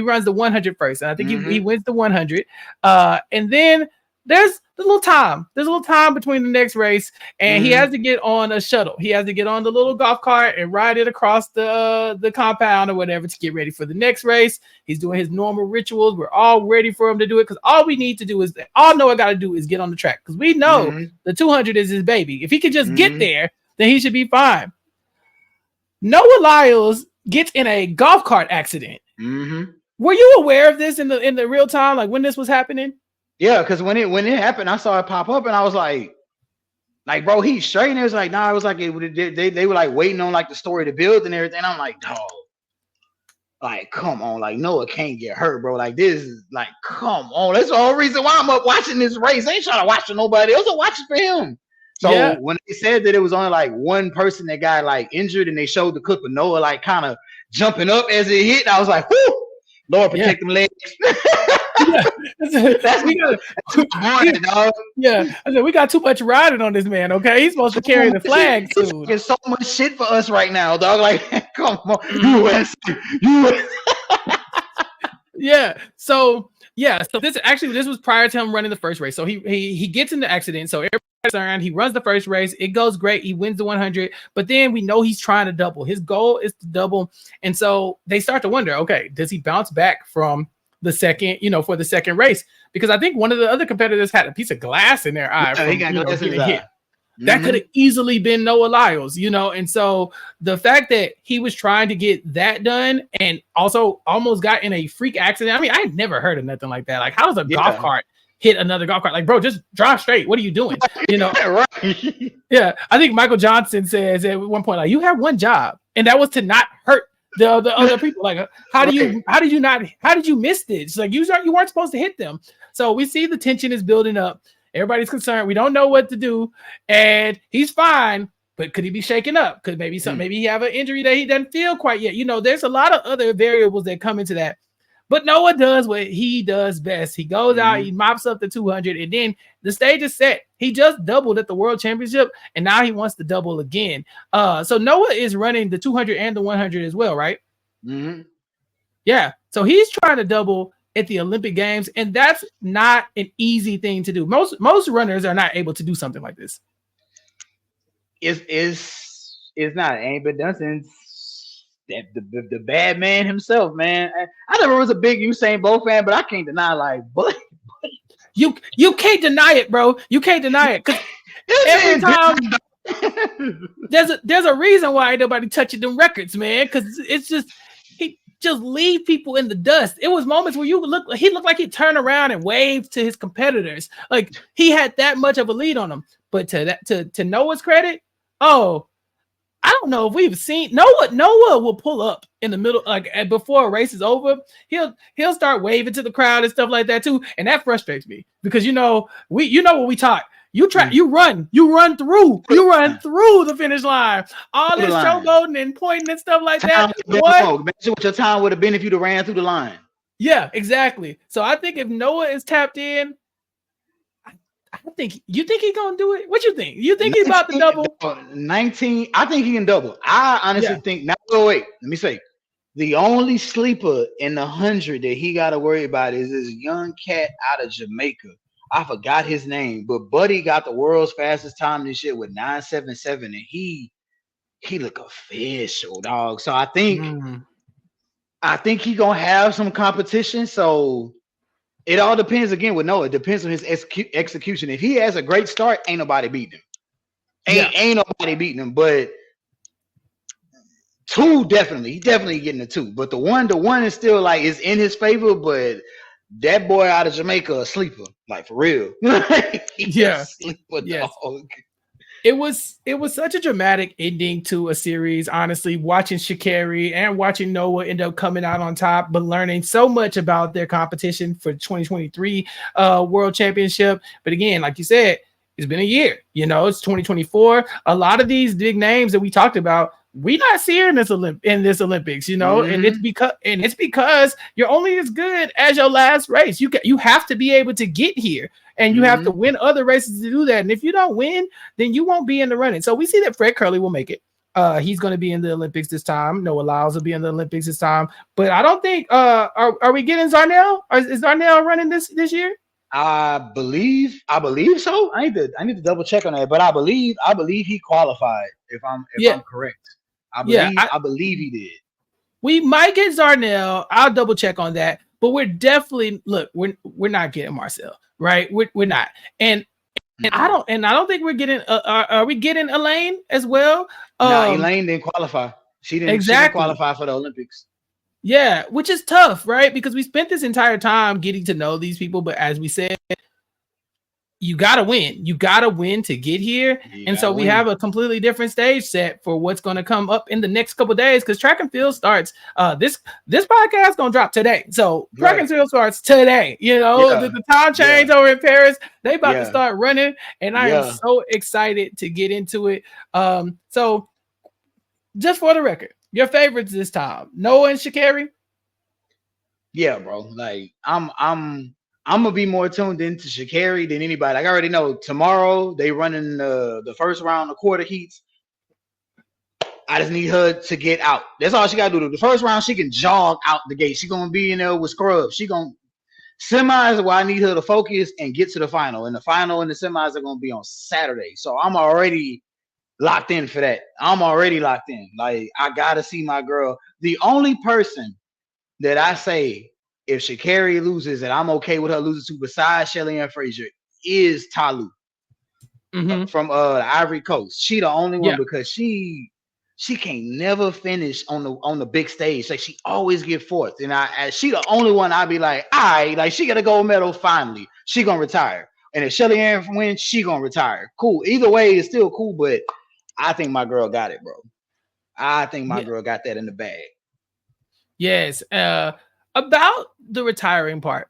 Speaker 1: runs the 100 first, and I think he wins the 100. And then there's a little time between the next race, and he has to get on a shuttle. He has to get on the little golf cart and ride it across the compound or whatever to get ready for the next race. He's doing his normal rituals. We're all ready for him to do it because all we need to do is all Noah got to do is get on the track because we know the 200 is his baby. If he can just get there, then he should be fine. Noah Lyles gets in a golf cart accident. Were you aware of this in the real time, like when this was happening?
Speaker 2: Yeah, because when it happened, I saw it pop up, and I was like, bro, he's straight. And it was like, nah, it was like they were like waiting on like the story to build and everything. I'm like, dog, like, come on, like Noah can't get hurt, bro. Like this is like, come on. That's the whole reason why I'm up watching this race. I ain't trying to watch for nobody else. I'm watching for him. So when they said that it was only like one person that got like injured, and they showed the clip of Noah like kind of jumping up as it hit, I was like, "Whoo, Lord protect them legs." That's boring, dog.
Speaker 1: Yeah, I said we got too much riding on this man. Okay, he's supposed to carry the flag soon.
Speaker 2: There's so much shit for us right now, dog. Like, come on, US.
Speaker 1: Yeah. So this was prior to him running the first race. So he gets in the accident. So everybody's around. He runs the first race. It goes great. He wins the 100. But then we know he's trying to double. His goal is to double. And so they start to wonder, okay, does he bounce back from the second, for the second race? Because I think one of the other competitors had a piece of glass in their eye.
Speaker 2: He got glass in his eye.
Speaker 1: That could have easily been Noah Lyles, and so the fact that he was trying to get that done and also almost got in a freak accident. I mean, I had never heard of nothing like that. Like, how does a golf cart hit another golf cart? Like, bro, just drive straight. What are you doing?
Speaker 2: Right.
Speaker 1: Yeah. I think Michael Johnson says at one point, like, you have one job, and that was to not hurt the other people. Like, how did you miss this? Like, you weren't supposed to hit them. So we see the tension is building up. Everybody's concerned. We don't know what to do, and he's fine. But could he be shaken up? Could maybe he have an injury that he doesn't feel quite yet? There's a lot of other variables that come into that. But Noah does what he does best. He goes out, he mops up the 200, and then the stage is set. He just doubled at the World Championship, and now he wants to double again. So Noah is running the 200 and the 100 as well, right?
Speaker 2: Mm-hmm.
Speaker 1: Yeah. So he's trying to double at the Olympic Games, and that's not an easy thing to do. Most runners are not able to do something like this.
Speaker 2: It's not. It ain't been done since the bad man himself, man. I never was a big Usain Bolt fan, but I can't deny, like, but
Speaker 1: you can't deny it, bro. You can't deny it, because every time there's a reason why ain't nobody touching them records, man. Because it's just just leave people in the dust. It was moments where he looked like he turned around and waved to his competitors. Like, he had that much of a lead on them. But to Noah's credit, I don't know if we've seen Noah will pull up in the middle, like before a race is over. He'll start waving to the crowd and stuff like that too. And that frustrates me, because what we taught. You run through the finish line. All this showboating and pointing and stuff like that.
Speaker 2: Imagine what your time would have been if you'd have ran through the line.
Speaker 1: Yeah, exactly. So I think if Noah is tapped in, I think he's gonna do it. What you think? You think he's about to double?
Speaker 2: 19. I think he can double. I honestly think. Now, wait. Let me say, the only sleeper in the 100 that he got to worry about is this young cat out of Jamaica. I forgot his name, but Buddy got the world's fastest time this shit with 9.77, and he look official, dog. So I think he gonna have some competition. So it all depends again with Noah. It depends on his execution. If he has a great start, ain't nobody beating him. Ain't nobody beating him. But 2 definitely, he definitely getting the 2. But the one is still like is in his favor, but. That boy out of Jamaica, a sleeper, like for real.
Speaker 1: Sleeper, dog. It was such a dramatic ending to a series. Honestly, watching Sha'Carri and watching Noah end up coming out on top, but learning so much about their competition for 2023 World Championship. But again, like you said, it's been a year. It's 2024. A lot of these big names that we talked about, we not seeing this in this Olympics, and it's because you're only as good as your last race. You have to be able to get here, and you have to win other races to do that. And if you don't win, then you won't be in the running. So we see that Fred Kerley will make it. He's going to be in the Olympics this time. Noah Lyles will be in the Olympics this time. But I don't think are we getting Zharnel? Is Zharnel running this year?
Speaker 2: I believe so. I need to double check on that, but I believe he qualified. If I'm correct. I believe he did.
Speaker 1: We might get Zharnel. I'll double check on that. But we're definitely we're not getting Marcell, right? We're not. And I don't think we're getting. Are we getting Elaine as well?
Speaker 2: No, Elaine didn't qualify. She didn't qualify for the Olympics.
Speaker 1: Yeah, which is tough, right? Because we spent this entire time getting to know these people, but as we said, you gotta win. You gotta win to get here. And so we have a completely different stage set for what's going to come up in the next couple of days, because track and field starts. This podcast gonna drop today. So track and field starts today. You know, the time change over in Paris. They about to start running, and I am so excited to get into it. So just for the record, your favorites this time, Noah and Sha'Carri?
Speaker 2: Yeah, bro. Like I'm gonna be more tuned into Sha'Carri than anybody. Like I already know tomorrow they running the first round of quarter heats. I just need her to get out. That's all she gotta do. The first round she can jog out the gate. She gonna be in there with scrubs. She gonna semis where I need her to focus and get to the final. And the final and the semis are gonna be on Saturday. So I'm already locked in for that. I'm already locked in. Like I gotta see my girl. The only person that I say if Sha'Carri loses and I'm okay with her losing to besides Shelly-Ann Frazier is Talu from the Ivory Coast. She the only one because she can't never finish on the big stage. Like she always get fourth. And she the only one I'd be like, all right, like she got a gold medal finally. She gonna retire. And if Shelly-Ann wins, she gonna retire. Cool. Either way, it's still cool, but I think my girl got it, bro. I think my girl got that in the bag.
Speaker 1: Yes. About the retiring part,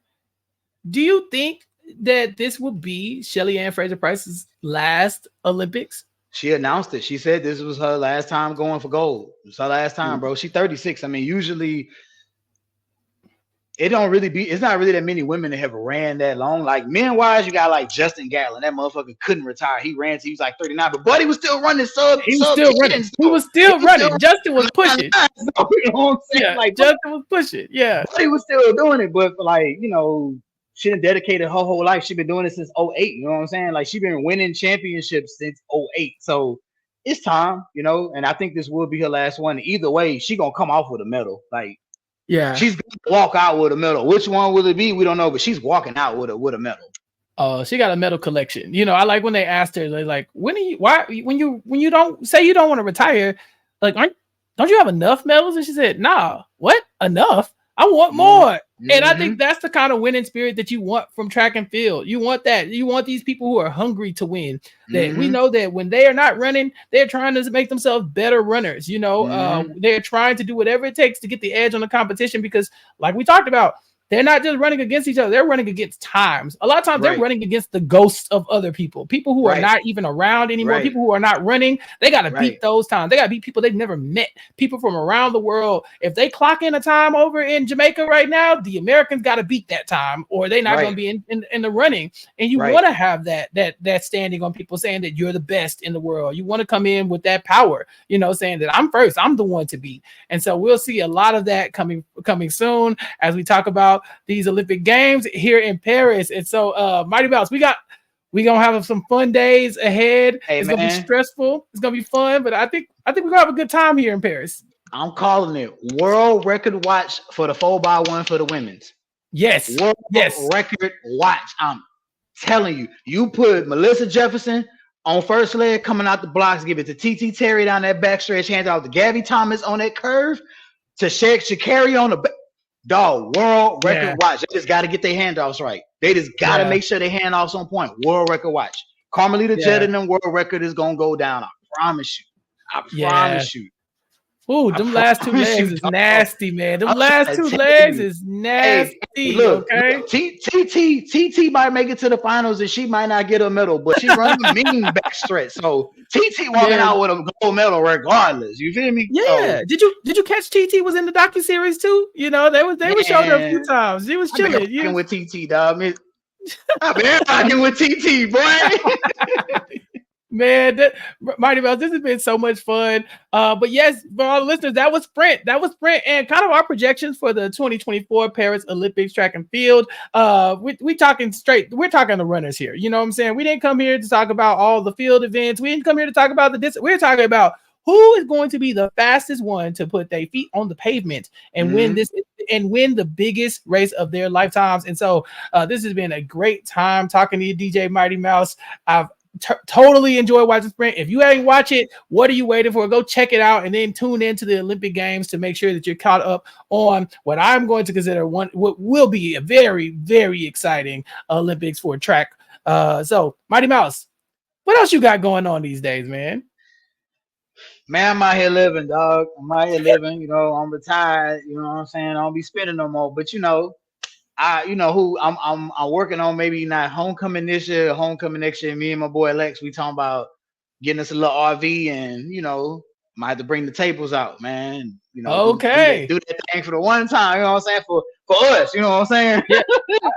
Speaker 1: do you think that this will be Shelly-Ann Fraser-Pryce's last Olympics?
Speaker 2: She announced it. She said this was her last time going for gold. It's her last time, bro. She's 36. I mean, usually it's not really that many women that have ran that long. Like men-wise, you got like Justin Gatlin. That motherfucker couldn't retire. He ran till he was like 39, but buddy was still running sub.
Speaker 1: He was still running. Justin was pushing.
Speaker 2: You know what I'm saying?
Speaker 1: Yeah, like Justin was pushing. Yeah.
Speaker 2: Buddy was still doing it, but like, you know, she done dedicated her whole life. She been doing it since 08. You know what I'm saying? Like she been winning championships since 08. So it's time, you know, and I think this will be her last one. Either way, she gonna come off with a medal. Like, yeah, she's gonna walk out with a medal. Which one will it be? We don't know, but she's walking out with a medal.
Speaker 1: Oh, she got a medal collection. You know, I like when they asked her, they're like, when you don't say you don't want to retire, like, don't you have enough medals? And she said, nah, what? Enough? I want more. And I think that's the kind of winning spirit that you want from track and field. You want that. You want these people who are hungry to win. That we know that when they are not running, they're trying to make themselves better runners. You know, they're trying to do whatever it takes to get the edge on the competition because, like we talked about, they're not just running against each other. They're running against times. A lot of times they're running against the ghosts of other people who are not even around anymore, people who are not running. They got to beat those times. They got to beat people they've never met, people from around the world. If they clock in a time over in Jamaica right now, the Americans got to beat that time or they're not going to be in the running. And you want to have that standing on people saying that you're the best in the world. You want to come in with that power, you know, saying that I'm first, I'm the one to beat. And so we'll see a lot of that coming soon as we talk about these Olympic Games here in Paris. And so MightEMouse, we gonna have some fun days ahead. It's gonna be stressful, it's gonna be fun, but I think we're gonna have a good time here in Paris.
Speaker 2: I'm calling it world record watch for the 4x1 for the women's.
Speaker 1: Yes,
Speaker 2: world record watch. I'm telling you, you put Melissa Jefferson on first leg coming out the blocks, give it to TT Terry down that backstretch, hands out to Gabby Thomas on that curve, to Sha'Carri on the back. Dog, world record watch. They just got to get their handoffs right. They just got to make sure their handoffs on point. World record watch. Carmelita Jett and them world record is going to go down. I promise you. I promise you.
Speaker 1: Ooh, them last two legs is nasty, man. Them last two legs is nasty. Hey,
Speaker 2: look, TT might make it to the finals and she might not get a medal, but she running a mean backstretch. So TT walking out with a gold medal regardless. You feel me?
Speaker 1: Yeah. So, did you catch TT was in the docuseries too? You know, they were showing her a few times. She was chilling.
Speaker 2: I've been with TT, dog. I've been rocking with TT, boy.
Speaker 1: Man, MightEMouse, this has been so much fun. But yes, for all the listeners, that was Sprint. And kind of our projections for the 2024 Paris Olympics track and field. We talking straight. We're talking the runners here. You know what I'm saying? We didn't come here to talk about all the field events. We didn't come here to talk about the distance. We're talking about who is going to be the fastest one to put their feet on the pavement and win the biggest race of their lifetimes. And so this has been a great time talking to you, DJ MightEMouse. I've totally enjoy watching Sprint. If you haven't watched it, what are you waiting for? Go check it out and then tune into the Olympic Games to make sure that you're caught up on what I'm going to consider what will be a very, very exciting Olympics for track So Mighty Mouse, what else you got going on these days, man?
Speaker 2: Man, I'm out here living, dog. I'm out here living. You know, I'm retired. You know what I'm saying? I don't be spending no more. But you know, I'm working on maybe not homecoming this year, homecoming next year. Me and my boy Lex, we talking about getting us a little RV, and you know, might have to bring the tables out, man. You know,
Speaker 1: Okay.
Speaker 2: do that thing for the one time. You know what I'm saying? For us, you know what I'm saying?
Speaker 1: Yeah.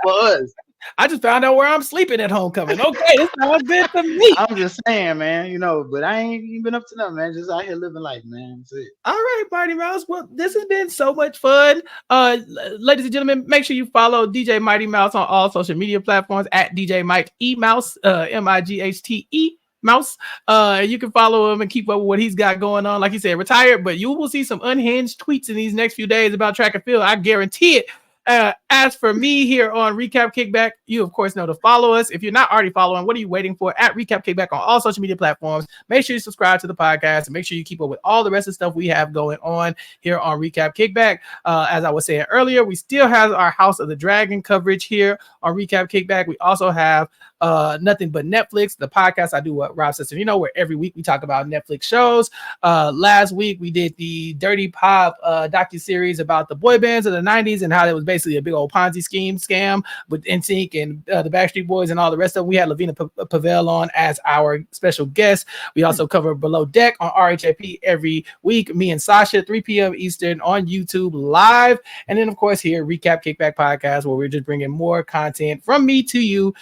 Speaker 2: For us.
Speaker 1: I just found out where I'm sleeping at homecoming. Okay, this sounds good to me.
Speaker 2: I'm just saying, man, you know, but I ain't even been up to nothing, man. Just out here living life, man. That's it.
Speaker 1: All right, Mighty Mouse. Well, this has been so much fun. Ladies and gentlemen, make sure you follow DJ Mighty Mouse on all social media platforms at DJ MightEMouse, MIGHTE Mouse. You can follow him and keep up with what he's got going on. Like he said, retired, but you will see some unhinged tweets in these next few days about track and field. I guarantee it. As for me here on Recap Kickback, you of course know to follow us. If you're not already following, what are you waiting for? At Recap Kickback on all social media platforms. Make sure you subscribe to the podcast and make sure you keep up with all the rest of the stuff we have going on here on Recap Kickback. As I was saying earlier, we still have our House of the Dragon coverage here on Recap Kickback. We also have Nothing But Netflix, the podcast I do with Rob Sister, you know, where every week we talk about Netflix shows. Last week we did the Dirty Pop docuseries about the boy bands of the 90s and how it was basically a big old Ponzi scam with NSYNC and the Backstreet Boys and all the rest of them. We had Lavina Pavel on as our special guest. We also cover Below Deck on RHAP every week. Me and Sasha, 3 p.m. Eastern on YouTube live. And then, of course, here, Recap Kickback Podcast, where we're just bringing more content from me to you.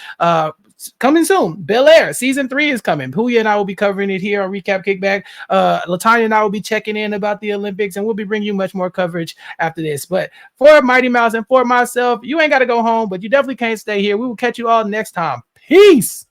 Speaker 1: Coming soon. Bel Air season 3 is coming. Puya and I will be covering it here on Recap Kickback. Latanya and I will be checking in about the Olympics, and we'll be bringing you much more coverage after this. But for Mighty Mouse and for myself, you ain't got to go home, but you definitely can't stay here. We will catch you all next time. Peace.